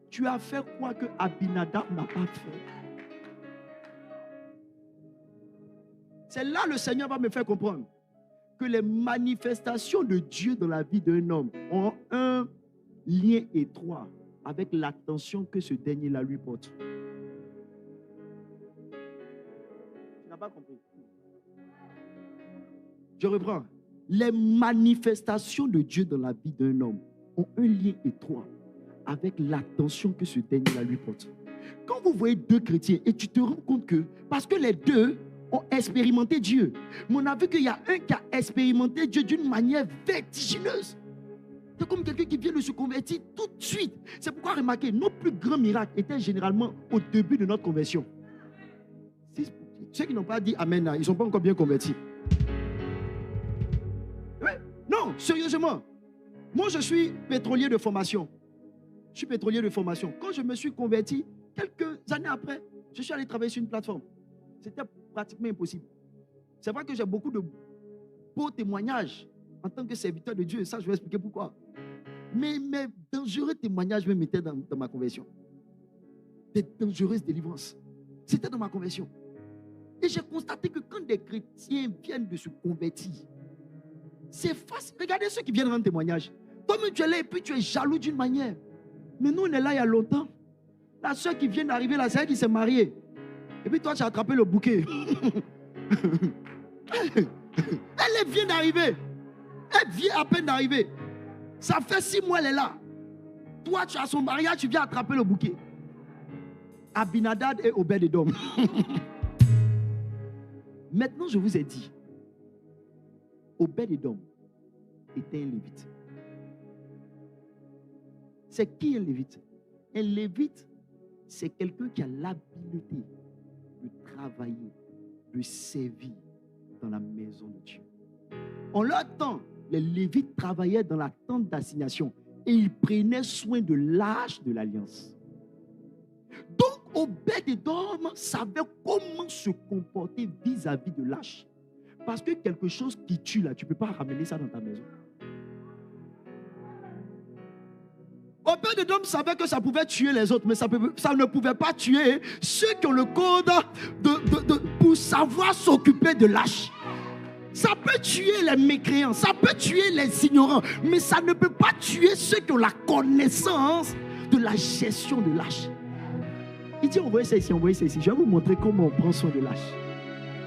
tu as fait quoi que Abinadab n'a pas fait? C'est là le Seigneur va me faire comprendre que les manifestations de Dieu dans la vie d'un homme ont un lien étroit avec l'attention que ce dernier-là lui porte. Tu n'as pas compris? Je reprends. Les manifestations de Dieu dans la vie d'un homme ont un lien étroit avec l'attention que ce dernier-là lui porte. Quand vous voyez deux chrétiens et tu te rends compte que, parce que les deux ont expérimenté Dieu, mais on a vu qu'il y a un qui a expérimenté Dieu d'une manière vertigineuse. C'est comme quelqu'un qui vient de se convertir tout de suite. C'est pourquoi, remarquez, nos plus grands miracles étaient généralement au début de notre conversion. Ceux qui n'ont pas dit Amen, ils ne sont pas encore bien convertis. Ouais. Non, sérieusement. Moi, je suis pétrolier de formation. Je suis pétrolier de formation. Quand je me suis converti, quelques années après, je suis allé travailler sur une plateforme. C'était pratiquement impossible. C'est vrai que j'ai beaucoup de beaux témoignages en tant que serviteur de Dieu. Et ça, je vais expliquer pourquoi. Mais mes dangereux témoignages me mettaient dans ma conversion. Des dangereuses délivrances. C'était dans ma conversion. Et j'ai constaté que quand des chrétiens viennent de se convertir, c'est facile. Regardez ceux qui viennent rendre témoignage. Toi-même, tu es là et puis tu es jaloux d'une manière. Mais nous, on est là il y a longtemps. La soeur qui vient d'arriver là, c'est elle qui s'est mariée. Et puis toi, tu as attrapé le bouquet. Elle vient d'arriver. Elle vient à peine d'arriver. Ça fait 6 mois, elle est là. Toi, tu as son mariage, tu viens attraper le bouquet. Abinadab et Obed-Edom. Maintenant, je vous ai dit, Obed-Edom était un lévite. C'est qui un lévite? Un lévite, c'est quelqu'un qui a l'habileté de travailler, de servir dans la maison de Dieu. En leur temps, les lévites travaillaient dans la tente d'assignation et ils prenaient soin de l'arche de l'alliance. Donc, Obed-Edom savait comment se comporter vis-à-vis de l'arche. Parce que quelque chose qui tue là, tu ne peux pas ramener ça dans ta maison. Obed-Edom savait que ça pouvait tuer les autres, mais ça ne pouvait pas tuer ceux qui ont le code pour savoir s'occuper de l'arche. Ça peut tuer les mécréants, ça peut tuer les ignorants, mais ça ne peut pas tuer ceux qui ont la connaissance de la gestion de l'arche. Il dit, envoyez ça ici, envoyez ça ici. Je vais vous montrer comment on prend soin de l'arche.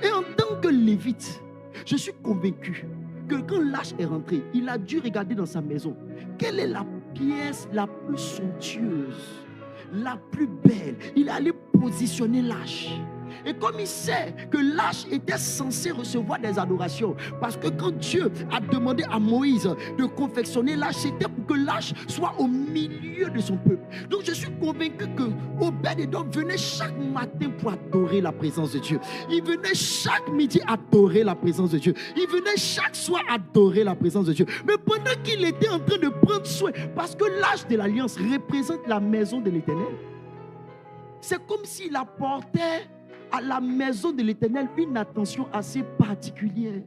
Et en tant que lévite, je suis convaincu que quand l'arche est rentrée, il a dû regarder dans sa maison. Quelle est la pièce la plus somptueuse, la plus belle? Il est allé positionner l'arche. Et comme il sait que l'arche était censé recevoir des adorations, parce que quand Dieu a demandé à Moïse de confectionner l'arche, c'était pour que l'arche soit au milieu de son peuple. Donc je suis convaincu que Obed-Edom venait chaque matin pour adorer la présence de Dieu. Il venait chaque midi adorer la présence de Dieu. Il venait chaque soir adorer la présence de Dieu. Mais pendant qu'il était en train de prendre soin, parce que l'arche de l'alliance représente la maison de l'Éternel, c'est comme s'il apportait à la maison de l'Éternel une attention assez particulière.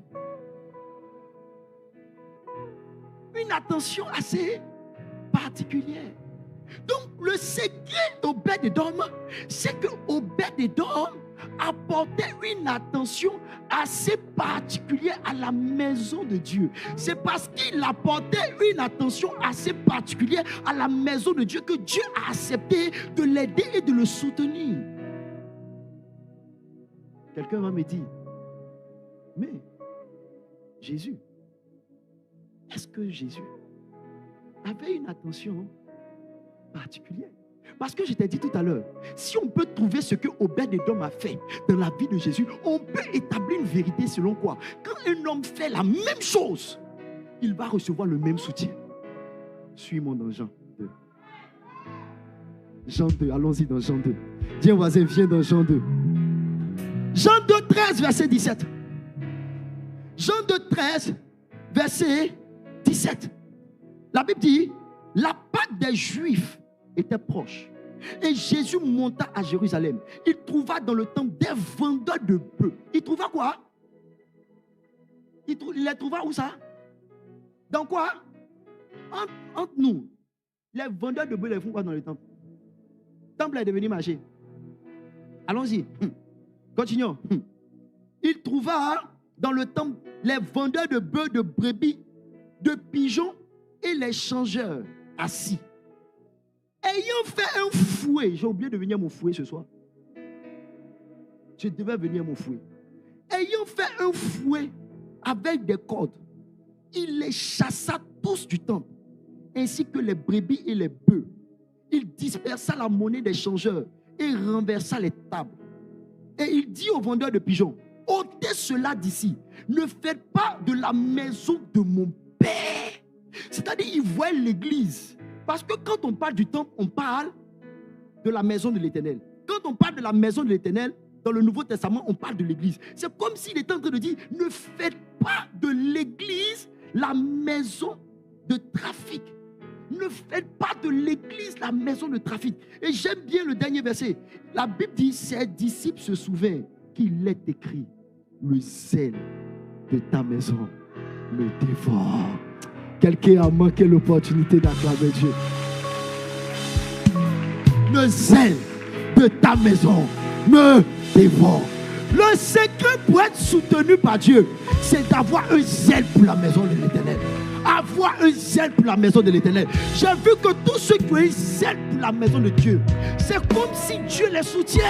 Une attention assez particulière. Donc le secret d'Obed-Edom, c'est que Obed-Edom apportait une attention assez particulière à la maison de Dieu. C'est parce qu'il apportait une attention assez particulière à la maison de Dieu que Dieu a accepté de l'aider et de le soutenir. Quelqu'un va me dire, mais Jésus, est-ce que Jésus avait une attention particulière? Parce que je t'ai dit tout à l'heure, si on peut trouver ce que Obed-Edom a fait dans la vie de Jésus, on peut établir une vérité selon quoi? Quand un homme fait la même chose, il va recevoir le même soutien. Suis-moi dans Jean 2. Jean 2, allons-y dans Jean 2. Dis voisin, viens dans Jean 2. Jean 2, 13, verset 17. Jean 2, 13, verset 17. La Bible dit, la Pâque des Juifs était proche. Et Jésus monta à Jérusalem. Il trouva dans le temple des vendeurs de bœufs. Il trouva quoi? Il les trouva où ça? Dans quoi? Entre nous. Les vendeurs de bœufs, ils font quoi dans le temple? Le temple est devenu marché. Allons-y. Continuons. Il trouva dans le temple les vendeurs de bœufs, de brebis, de pigeons et les changeurs assis. Ayant fait un fouet, j'ai oublié de venir à mon fouet ce soir. Je devais venir à mon fouet. Ayant fait un fouet avec des cordes, il les chassa tous du temple, ainsi que les brebis et les bœufs. il dispersa la monnaie des changeurs et renversa les tables. Et il dit aux vendeurs de pigeons, ôtez cela d'ici. Ne faites pas de la maison de mon Père. C'est-à-dire, il voit l'église. Parce que quand on parle du temple, on parle de la maison de l'Éternel. Quand on parle de la maison de l'Éternel, dans le Nouveau Testament, on parle de l'église. C'est comme s'il était en train de dire, ne faites pas de l'église la maison de trafic. Ne faites pas de l'église la maison de trafic. Et j'aime bien le dernier verset. La Bible dit, ses disciples se souviennent qu'il est écrit, le zèle de ta maison me dévore. Quelqu'un a manqué l'opportunité d'acclamer Dieu. Le zèle de ta maison me dévore. Le secret pour être soutenu par Dieu, c'est d'avoir un zèle pour la maison de l'Éternel. Avoir un zèle pour la maison de l'Éternel. J'ai vu que tous ceux qui ont un zèle pour la maison de Dieu, c'est comme si Dieu les soutient.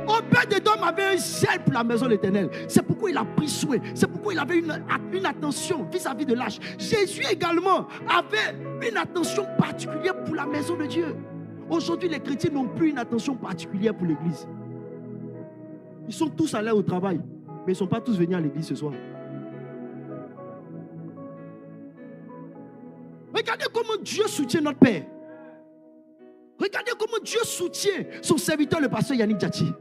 Obed-Edom avait un zèle pour la maison de l'Éternel. C'est pourquoi il a pris soin. C'est pourquoi il avait une attention vis-à-vis de l'âge. Jésus également avait une attention particulière pour la maison de Dieu. Aujourd'hui, les chrétiens n'ont plus une attention particulière pour l'église. Ils sont tous allés au travail, mais ils ne sont pas tous venus à l'église ce soir. Regardez comment Dieu soutient notre Père. Regardez comment Dieu soutient son serviteur, le pasteur Yannick Djati.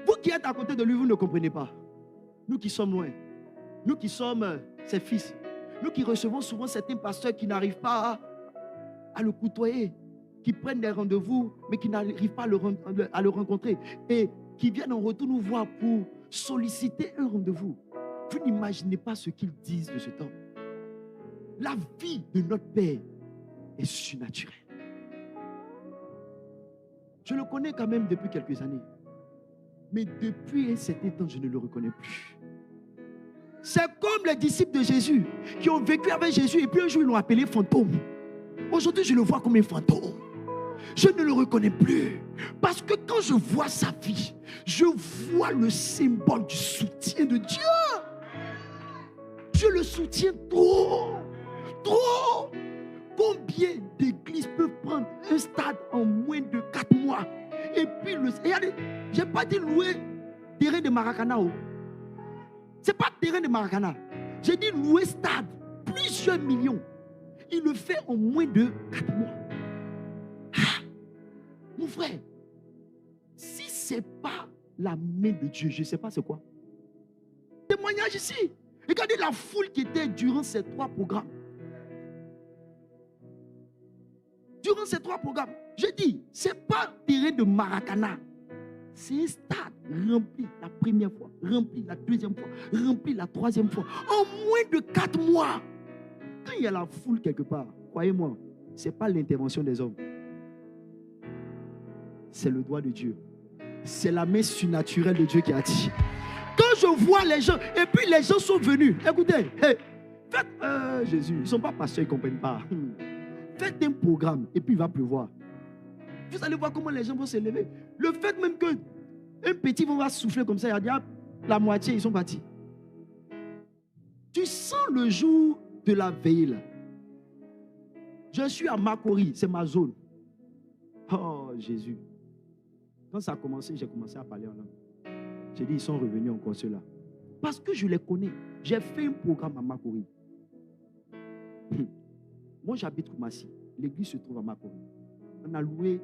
Vous qui êtes à côté de lui, vous ne comprenez pas. Nous qui sommes loin, nous qui sommes ses fils, nous qui recevons souvent certains pasteurs qui n'arrivent pas à le côtoyer, qui prennent des rendez-vous, mais qui n'arrivent pas à le rencontrer, et qui viennent en retour nous voir pour solliciter un rendez-vous. Vous n'imaginez pas ce qu'ils disent de ce temps. La vie de notre Père est surnaturelle. Je le connais quand même depuis quelques années. Mais depuis un certain temps, je ne le reconnais plus. C'est comme les disciples de Jésus qui ont vécu avec Jésus et puis un jour ils l'ont appelé fantôme. Aujourd'hui, je le vois comme un fantôme. Je ne le reconnais plus. Parce que quand je vois sa vie, je vois le symbole du soutien de Dieu. Je le soutiens trop. Trop. Combien d'églises peuvent prendre un stade en moins de 4 mois? Et puis, je n'ai pas dit louer terrain de Maracana. Ce n'est pas terrain de Maracana. J'ai dit louer stade, plusieurs millions. Il le fait en moins de 4 mois. Ah, mon frère, si ce n'est pas la main de Dieu, je ne sais pas c'est quoi. Témoignage ici. Regardez la foule qui était durant ces 3 programmes. Durant ces 3 programmes, je dis, ce n'est pas terrain de Maracana. C'est un stade rempli la première fois, rempli la deuxième fois, rempli la troisième fois. En moins de 4 mois. Quand il y a la foule quelque part, croyez-moi, ce n'est pas l'intervention des hommes. C'est le doigt de Dieu. C'est la main surnaturelle de Dieu qui a dit. Quand je vois les gens, et puis les gens sont venus, écoutez, hey, faites, Jésus, ils ne sont pas pasteurs, ils ne comprennent pas. Faites un programme et puis il va pleuvoir. Vous allez voir comment les gens vont se lever. Le fait même que un petit va souffler comme ça, il va dire la moitié, ils sont partis. Tu sens le jour de la veille là. Je suis à Makori, c'est ma zone. Oh Jésus. Quand ça a commencé, j'ai commencé à parler en langue. J'ai dit, ils sont revenus encore ceux-là. Parce que je les connais. J'ai fait un programme à Makori. Moi, j'habite Koumassi. L'église se trouve à Makori. On a loué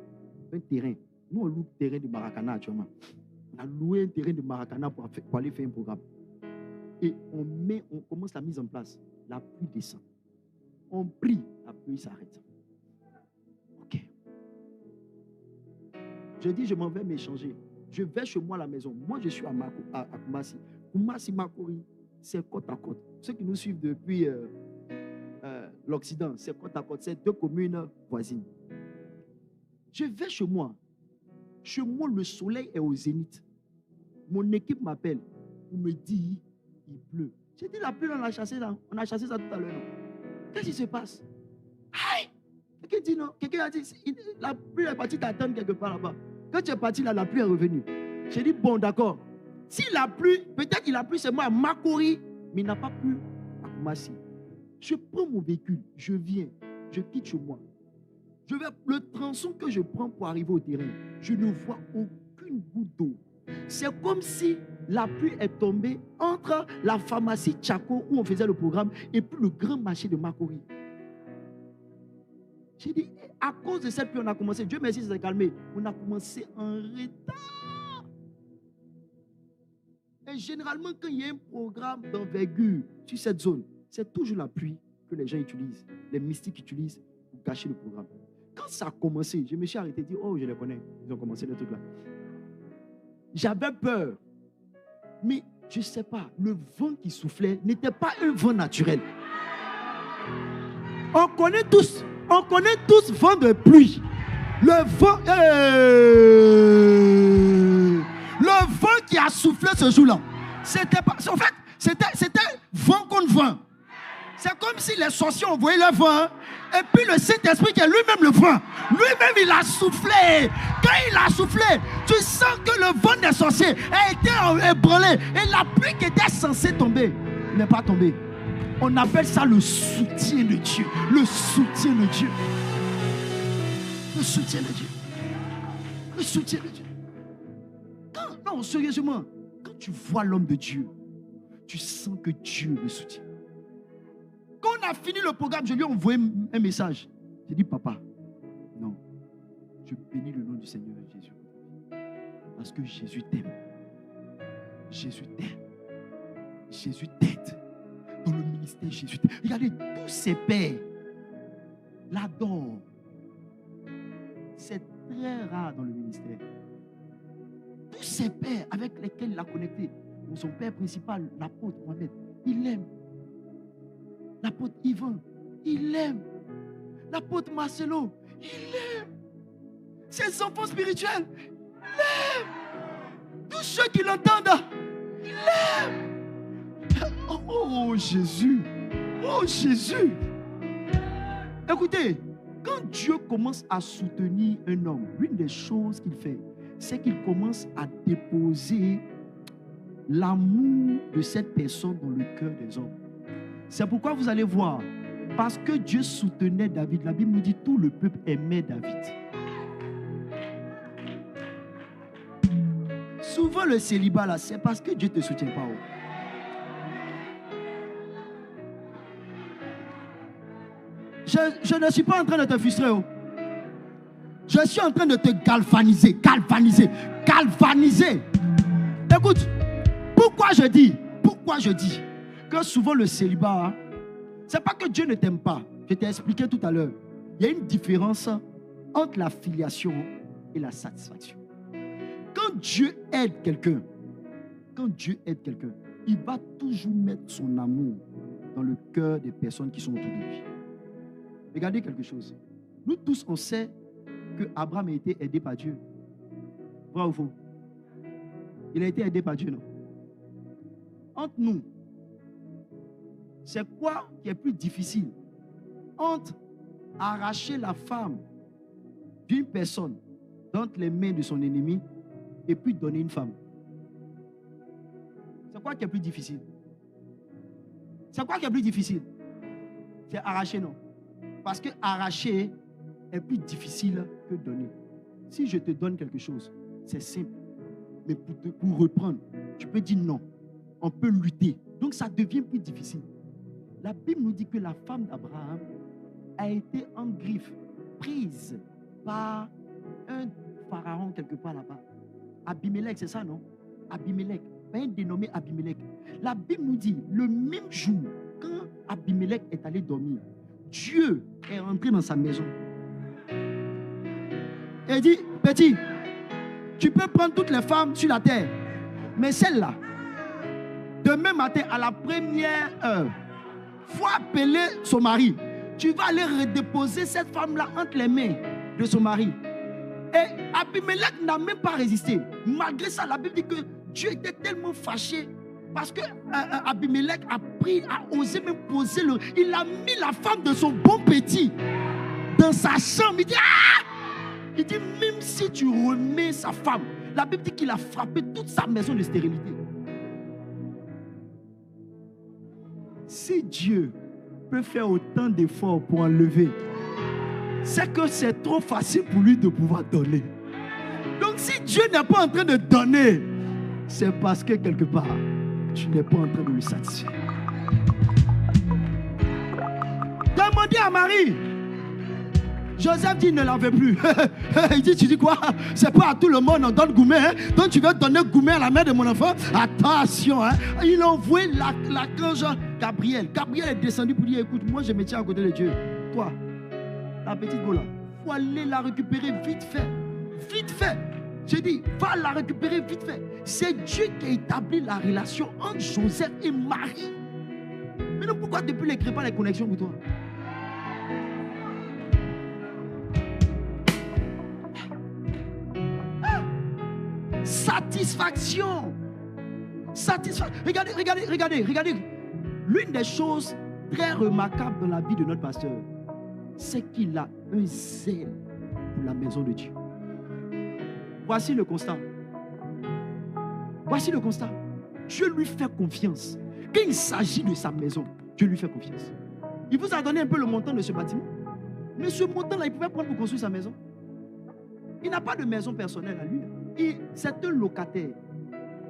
un terrain. Nous, on loue le terrain de Maracana actuellement. On a loué un terrain de Maracana pour aller faire un programme. Et on commence la mise en place. La pluie descend. On prie, la pluie s'arrête. Ok. Je dis, je m'en vais m'échanger. Je vais chez moi à la maison. Moi, je suis à Koumassi. Koumassi, Makori, c'est côte à côte. Ceux qui nous suivent depuis l'Occident, c'est côte à côte. C'est 2 communes voisines. Je vais chez moi. Chez moi, le soleil est au zénith. Mon équipe m'appelle pour me dire il pleut. J'ai dit la pluie, on a chassé ça. On a chassé ça tout à l'heure. Qu'est-ce qui se passe? Aïe! Quelqu'un dit non. Quelqu'un a dit la pluie est partie t'attendre quelque part là-bas. Quand tu es parti là, la pluie est revenue. J'ai dit bon, d'accord. Si la pluie, peut-être qu'il a plu seulement à Makori, mais il n'a pas plu à Koumassi. Je prends mon véhicule, je viens, je quitte chez moi. Le tronçon que je prends pour arriver au terrain, je ne vois aucune goutte d'eau. C'est comme si la pluie est tombée entre la pharmacie Tchako où on faisait le programme et puis le grand marché de Makori. J'ai dit, à cause de cette pluie, on a commencé. Dieu merci, ça s'est calmé. On a commencé en retard. Et généralement, quand il y a un programme d'envergure sur cette zone, c'est toujours la pluie que les gens utilisent, les mystiques utilisent pour gâcher le programme. Quand ça a commencé, je me suis arrêté et dit, oh, je les connais. Ils ont commencé le truc là. J'avais peur. Mais je ne sais pas, le vent qui soufflait n'était pas un vent naturel. On connaît tous vent de pluie. Le vent qui a soufflé ce jour-là, c'était pas, en fait, c'était vent contre vent. C'est comme si les sorciers envoyaient le vent, et puis le Saint-Esprit qui est lui-même le vent, lui-même il a soufflé. Quand il a soufflé, tu sens que le vent des sorciers a été ébranlé, et la pluie qui était censée tomber n'est pas tombée. On appelle ça le soutien de Dieu. Le soutien de Dieu. Le soutien de Dieu. Le soutien de Dieu. Non, sérieusement, quand tu vois l'homme de Dieu, tu sens que Dieu le soutient. Quand on a fini le programme, je lui ai envoyé un message. J'ai dit, papa, non, je bénis le nom du Seigneur Jésus. Parce que Jésus t'aime. Jésus t'aime. Jésus t'aide. Dans le ministère, Jésus t'aime. Regardez, tous ses pères l'adorent. C'est très rare dans le ministère. Tous ses pères avec lesquels il a connecté, son père principal, l'apôtre Mohamed, il l'aime. L'apôtre Yvan, il l'aime. L'apôtre Marcelo, il l'aime. Ses enfants spirituels, il l'aime. Tous ceux qui l'entendent, il l'aime. Oh Jésus, oh Jésus. Écoutez, quand Dieu commence à soutenir un homme, l'une des choses qu'il fait, c'est qu'il commence à déposer l'amour de cette personne dans le cœur des hommes. C'est pourquoi vous allez voir, parce que Dieu soutenait David, la Bible nous dit tout le peuple aimait David. Souvent le célibat là, c'est parce que Dieu ne te soutient pas. Je ne suis pas en train de te frustrer. Je suis en train de te galvaniser. Écoute, pourquoi je dis que souvent le célibat, c'est pas que Dieu ne t'aime pas. Je t'ai expliqué tout à l'heure. Il y a une différence entre la filiation et la satisfaction. Quand Dieu aide quelqu'un, il va toujours mettre son amour dans le cœur des personnes qui sont autour de lui. Regardez quelque chose. Nous tous, on sait que Abraham a été aidé par Dieu. Vrai ou faux? Il a été aidé par Dieu, non? Entre nous, c'est quoi qui est plus difficile? Entre arracher la femme d'une personne d'entre les mains de son ennemi et puis donner une femme. C'est quoi qui est plus difficile? C'est quoi qui est plus difficile? C'est arracher, non? Parce que arracher est plus difficile que donner. Si je te donne quelque chose, c'est simple. Mais pour reprendre, tu peux dire non. On peut lutter. Donc ça devient plus difficile. La Bible nous dit que la femme d'Abraham a été en griffe, prise par un pharaon quelque part là-bas. Abimelech, c'est ça, non? Abimelech, un dénommé Abimelech. La Bible nous dit, le même jour, quand Abimelech est allé dormir, Dieu est rentré dans sa maison. Et dit, petit, tu peux prendre toutes les femmes sur la terre, mais celle-là, demain matin à la première heure, faut appeler son mari. Tu vas aller redéposer cette femme-là entre les mains de son mari. Et Abimelech n'a même pas résisté. Malgré ça, la Bible dit que Dieu était tellement fâché parce que Abimelech a osé même poser il a mis la femme de son bon petit dans sa chambre. Il dit, ah! Il dit, même si tu remets sa femme, la Bible dit qu'il a frappé toute sa maison de stérilité. Si Dieu peut faire autant d'efforts pour enlever, c'est que c'est trop facile pour lui de pouvoir donner. Donc si Dieu n'est pas en train de donner, c'est parce que quelque part, tu n'es pas en train de lui satisfaire. Demandez à Marie. Joseph dit, il ne l'en veut plus. Il dit, tu dis quoi? C'est pas à tout le monde on donne gourmet. Hein? Donc tu veux donner gourmet à la mère de mon enfant? Attention. Hein? Il a envoyé l'archange Gabriel. Gabriel est descendu pour dire, écoute, moi je me tiens à côté de Dieu. Toi, la petite Gola, il faut aller la récupérer vite fait. Vite fait. J'ai dit, va la récupérer vite fait. C'est Dieu qui a établi la relation entre Joseph et Marie. Mais non, pourquoi depuis ne crée pas les connexions pour toi? Satisfaction. Regardez. L'une des choses très remarquables dans la vie de notre pasteur, c'est qu'il a un zèle pour la maison de Dieu. Voici le constat. Dieu lui fait confiance. Quand il s'agit de sa maison, Dieu lui fait confiance. Il vous a donné un peu le montant de ce bâtiment. Mais ce montant-là, il pouvait prendre pour construire sa maison. Il n'a pas de maison personnelle à lui. C'est un locataire.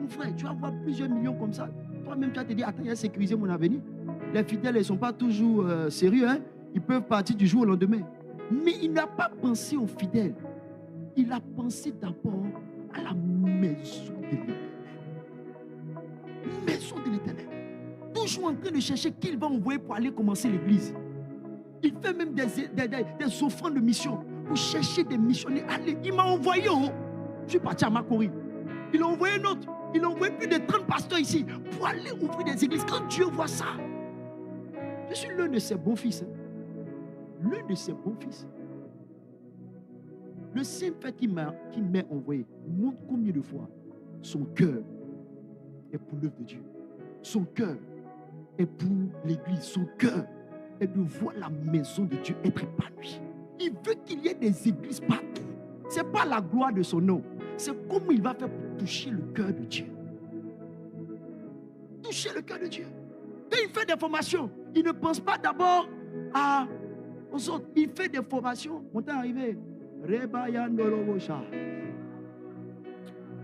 Mon frère, tu vas avoir plusieurs millions comme ça. Toi-même, tu vas te dire, attends, il a sécurisé mon avenir. Les fidèles, ils ne sont pas toujours sérieux. Hein? Ils peuvent partir du jour au lendemain. Mais il n'a pas pensé aux fidèles. Il a pensé d'abord à la maison de l'Éternel. Maison de l'Éternel. Toujours en train de chercher qui il va envoyer pour aller commencer l'église. Il fait même des offrandes de mission pour chercher des missionnaires. Allez, il m'a envoyé. Je suis parti à Makori. Il a envoyé un autre. Il a envoyé plus de 30 pasteurs ici pour aller ouvrir des églises. Quand Dieu voit ça, je suis l'un de ses bons fils. L'un de ses bons fils. Le simple fait qu'il m'a envoyé montre combien de fois son cœur est pour l'œuvre de Dieu. Son cœur est pour l'église. Son cœur est de voir la maison de Dieu être épanouie. Il veut qu'il y ait des églises partout. Ce n'est pas la gloire de son nom. C'est comment il va faire pour toucher le cœur de Dieu. Toucher le cœur de Dieu. Quand il fait des formations, il ne pense pas d'abord aux autres. Il fait des formations. On est arrivé.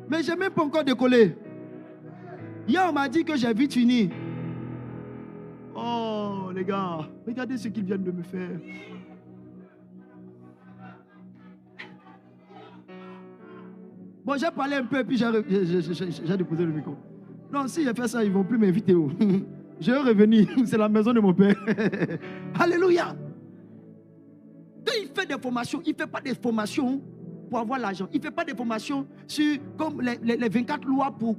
Mais je n'ai même pas encore décollé. Hier, on m'a dit que j'ai vite fini. Oh, les gars, regardez ce qu'ils viennent de me faire. Bon, j'ai parlé un peu et puis j'ai déposé le micro. Non, si j'ai fait ça, ils ne vont plus m'inviter. Je vais revenir. C'est la maison de mon père. Alléluia. Quand il fait des formations, il ne fait pas des formations pour avoir l'argent. Il ne fait pas des formations sur, comme les 24 lois pour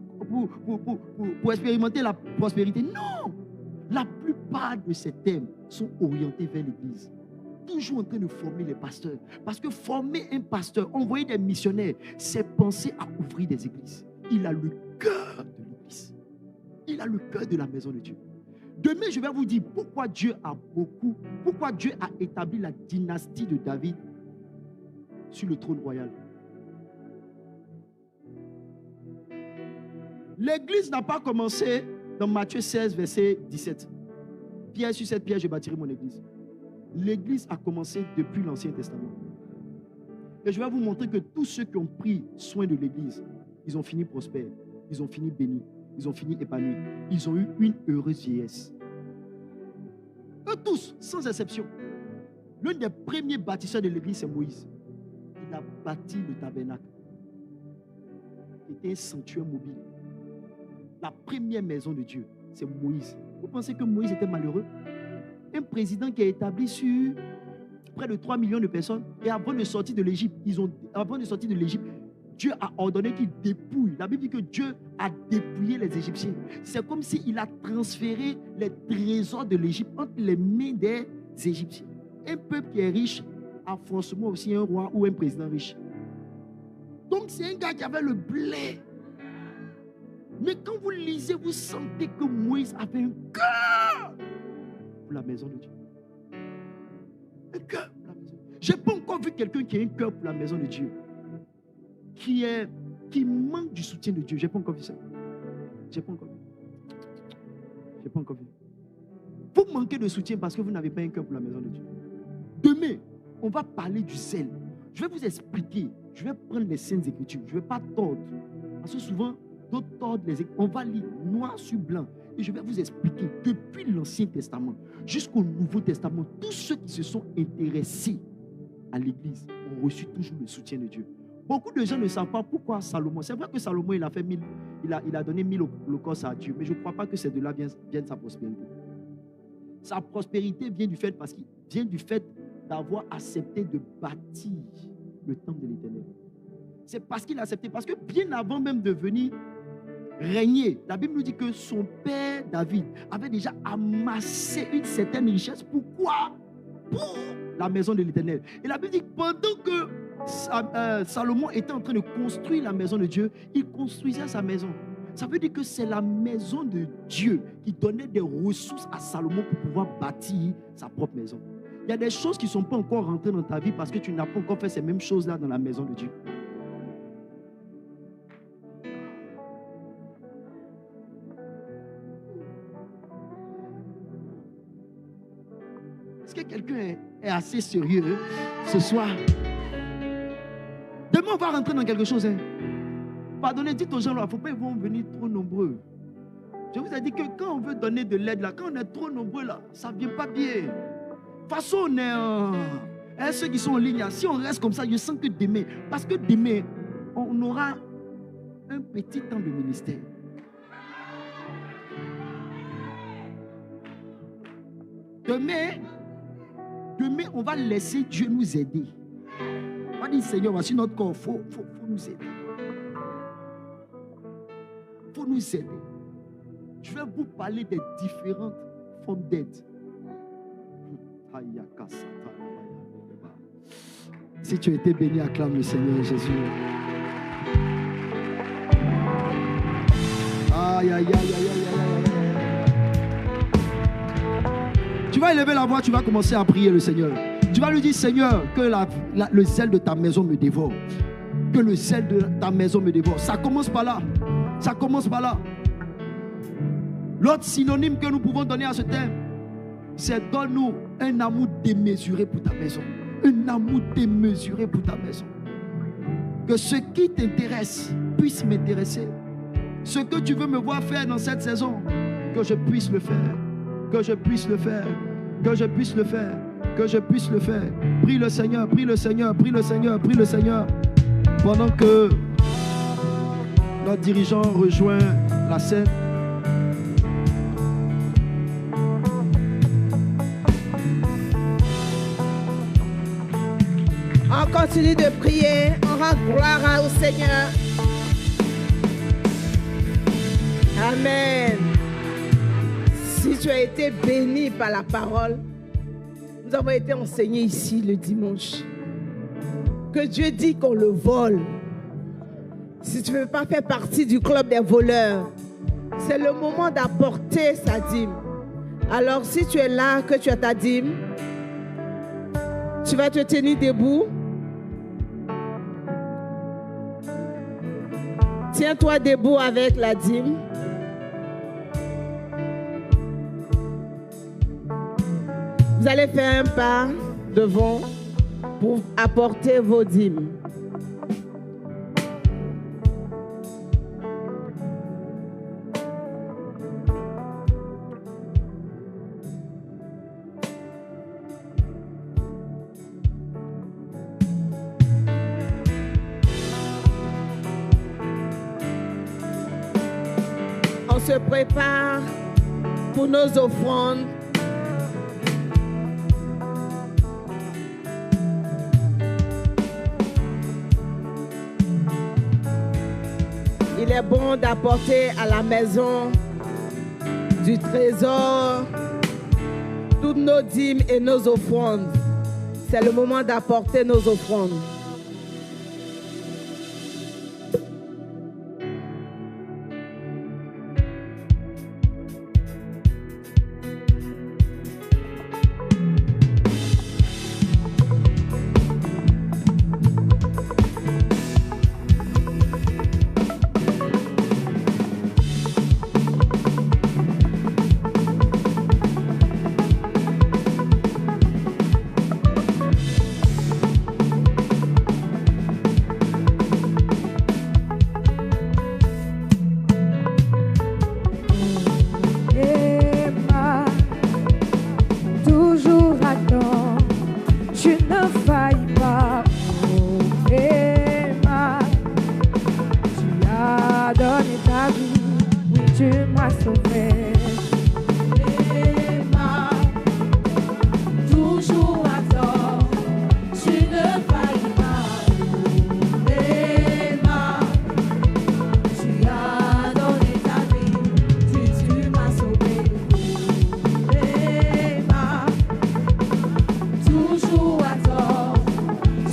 expérimenter la prospérité. Non. La plupart de ces thèmes sont orientés vers l'église. Toujours en train de former les pasteurs. Parce que former un pasteur, envoyer des missionnaires, c'est penser à ouvrir des églises. Il a le cœur de l'église. Il a le cœur de la maison de Dieu. Demain, je vais vous dire pourquoi Dieu a établi la dynastie de David sur le trône royal. L'église n'a pas commencé dans Matthieu 16, verset 17. Pierre sur cette pierre, je bâtirai mon église. L'église a commencé depuis l'Ancien Testament. Et je vais vous montrer que tous ceux qui ont pris soin de l'église, ils ont fini prospères, ils ont fini bénis, ils ont fini épanouis. Ils ont eu une heureuse vieillesse. Eux tous, sans exception. L'un des premiers bâtisseurs de l'église, c'est Moïse. Il a bâti le tabernacle. C'était un sanctuaire mobile. La première maison de Dieu, c'est Moïse. Vous pensez que Moïse était malheureux? Un président qui a établi sur près de 3 millions de personnes, et avant de sortir de l'Égypte, Dieu a ordonné qu'il dépouille. La Bible dit que Dieu a dépouillé les Égyptiens. C'est comme s'il a transféré les trésors de l'Égypte entre les mains des Égyptiens. Un peuple qui est riche a forcément aussi un roi ou un président riche. Donc c'est un gars qui avait le blé. Mais quand vous lisez, vous sentez que Moïse avait un cœur pour la maison de Dieu. Un cœur pour la maison. Je n'ai pas encore vu quelqu'un qui a un cœur pour la maison de Dieu, qui manque du soutien de Dieu. Je n'ai pas encore vu ça. Je n'ai pas encore vu. Vous manquez de soutien parce que vous n'avez pas un cœur pour la maison de Dieu. Demain, on va parler du zèle. Je vais vous expliquer. Je vais prendre les Saintes Écritures. Je ne vais pas tordre. Parce que souvent, d'autres tordent les Écritures. On va lire noir sur blanc. Et je vais vous expliquer. Depuis l'Ancien Testament jusqu'au Nouveau Testament, tous ceux qui se sont intéressés à l'Église ont reçu toujours le soutien de Dieu. Beaucoup de gens ne savent pas pourquoi Salomon. C'est vrai que Salomon, il a donné 1000 holocaustes à Dieu. Mais je ne crois pas que c'est de là vient sa prospérité. Sa prospérité vient du fait d'avoir accepté de bâtir le temple de l'Éternel. C'est parce qu'il a accepté. Parce que bien avant même de venir régner, la Bible nous dit que son père David avait déjà amassé une certaine richesse. Pourquoi? Pour la maison de l'Éternel. Et la Bible dit que pendant que Salomon était en train de construire la maison de Dieu, il construisait sa maison. Ça veut dire que c'est la maison de Dieu qui donnait des ressources à Salomon pour pouvoir bâtir sa propre maison. Il y a des choses qui ne sont pas encore rentrées dans ta vie parce que tu n'as pas encore fait ces mêmes choses-là dans la maison de Dieu. Est-ce que quelqu'un est assez sérieux ce soir? Demain, on va rentrer dans quelque chose. Pardonnez, dites aux gens, il ne faut pas qu'ils vont venir trop nombreux. Je vous ai dit que quand on veut donner de l'aide, là, quand on est trop nombreux, là, ça ne vient pas bien. De toute façon, on est... ceux qui sont en ligne, là, si on reste comme ça, je sens que demain, parce que demain, on aura un petit temps de ministère. Demain, on va laisser Dieu nous aider. On va dire, Seigneur, voici notre corps, il faut nous aider. Il faut nous aider. Je vais vous parler des différentes formes d'aide. Si tu as été béni, acclame le Seigneur Jésus. Aïe, aïe, aïe, aïe, aïe, aïe. Tu vas élever la voix, tu vas commencer à prier le Seigneur. Tu vas lui dire, Seigneur, que le zèle de ta maison me dévore. Que le zèle de ta maison me dévore. Ça commence par là. Ça commence par là. L'autre synonyme que nous pouvons donner à ce thème, c'est donne-nous un amour démesuré pour ta maison. Un amour démesuré pour ta maison. Que ce qui t'intéresse puisse m'intéresser. Ce que tu veux me voir faire dans cette saison, que je puisse le faire. Que je puisse le faire. Que je puisse le faire. Que je puisse le faire. Prie le Seigneur, prie le Seigneur, prie le Seigneur, prie le Seigneur. Pendant que notre dirigeant rejoint la scène. On continue de prier, on rend gloire au Seigneur. Amen. Si tu as été béni par la parole, nous avons été enseignés ici le dimanche que Dieu dit qu'on le vole. Si tu ne veux pas faire partie du club des voleurs, c'est le moment d'apporter sa dîme. Alors si tu es là, que tu as ta dîme, tu vas te tenir debout. Tiens-toi debout avec la dîme. Vous allez faire un pas devant pour apporter vos dîmes. On se prépare pour nos offrandes. Il est bon d'apporter à la maison du trésor toutes nos dîmes et nos offrandes. C'est le moment d'apporter nos offrandes.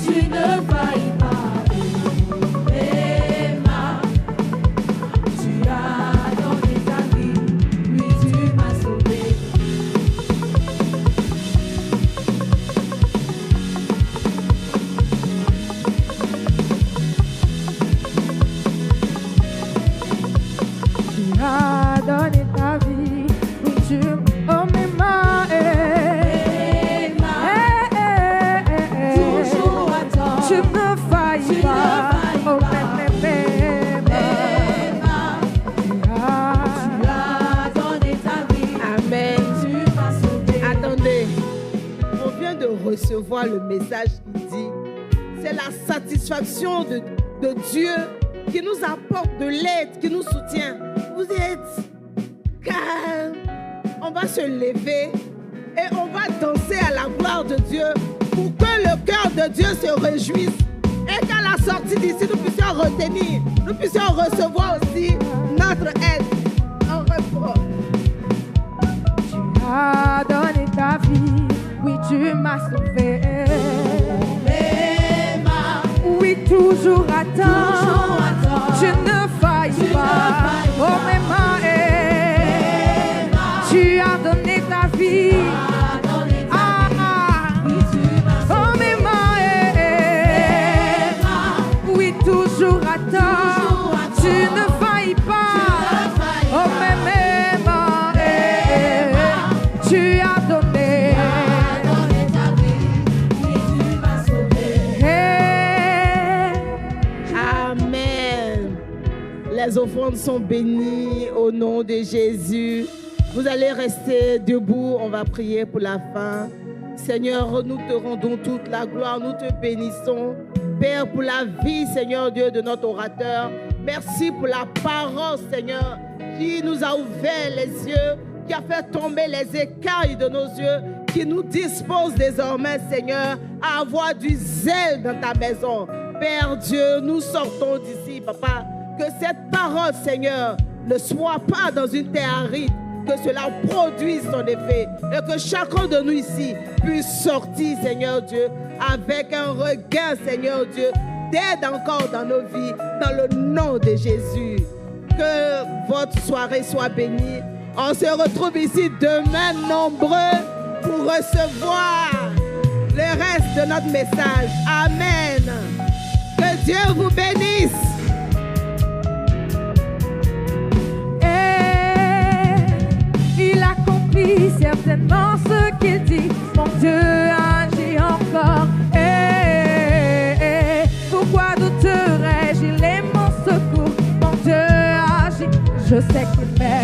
tu ne faillis pas. Tu as donné ta vie, oui, tu m'as sauvé. Tu as donné ta vie, oui, tu oh mes mains, toujours à temps, tu ne faillis pas, oh mes mains, tu as donné ta vie, amen, tu m'as sauvé. Attendez, on vient de recevoir le message qui dit, c'est la satisfaction de Dieu qui nous apporte de l'aide, qui nous soutient. Vous êtes calme. On va se lever et on va danser à la gloire de Dieu pour que le cœur de Dieu se réjouisse et qu'à la sortie d'ici, nous puissions retenir, nous puissions recevoir aussi notre aide. On reprend. Tu as donné ta vie, oui, tu m'as sauvé. Oui, toujours à temps, tu ne faillis pas. Oh, mes mains, tu as donné ta vie. Oh, mes mains, oui, toujours à temps, tu ne faillis pas. Oh, mes mains, tu as donné. Les offrandes sont bénies au nom de Jésus. Vous allez rester debout, on va prier pour la fin. Seigneur, nous te rendons toute la gloire, nous te bénissons. Père, pour la vie, Seigneur Dieu, de notre orateur. Merci pour la parole, Seigneur, qui nous a ouvert les yeux, qui a fait tomber les écailles de nos yeux, qui nous dispose désormais, Seigneur, à avoir du zèle dans ta maison. Père Dieu, nous sortons d'ici, Papa. Que cette parole, Seigneur, ne soit pas dans une terre aride, que cela produise son effet et que chacun de nous ici puisse sortir, Seigneur Dieu, avec un regain, Seigneur Dieu, d'aide encore dans nos vies, dans le nom de Jésus. Que votre soirée soit bénie. On se retrouve ici demain nombreux pour recevoir le reste de notre message. Amen. Que Dieu vous bénisse. Il accomplit certainement ce qu'il dit. Mon Dieu agit encore. Pourquoi douterais-je? Il est mon secours. Mon Dieu agit. Je sais qu'il m'aime.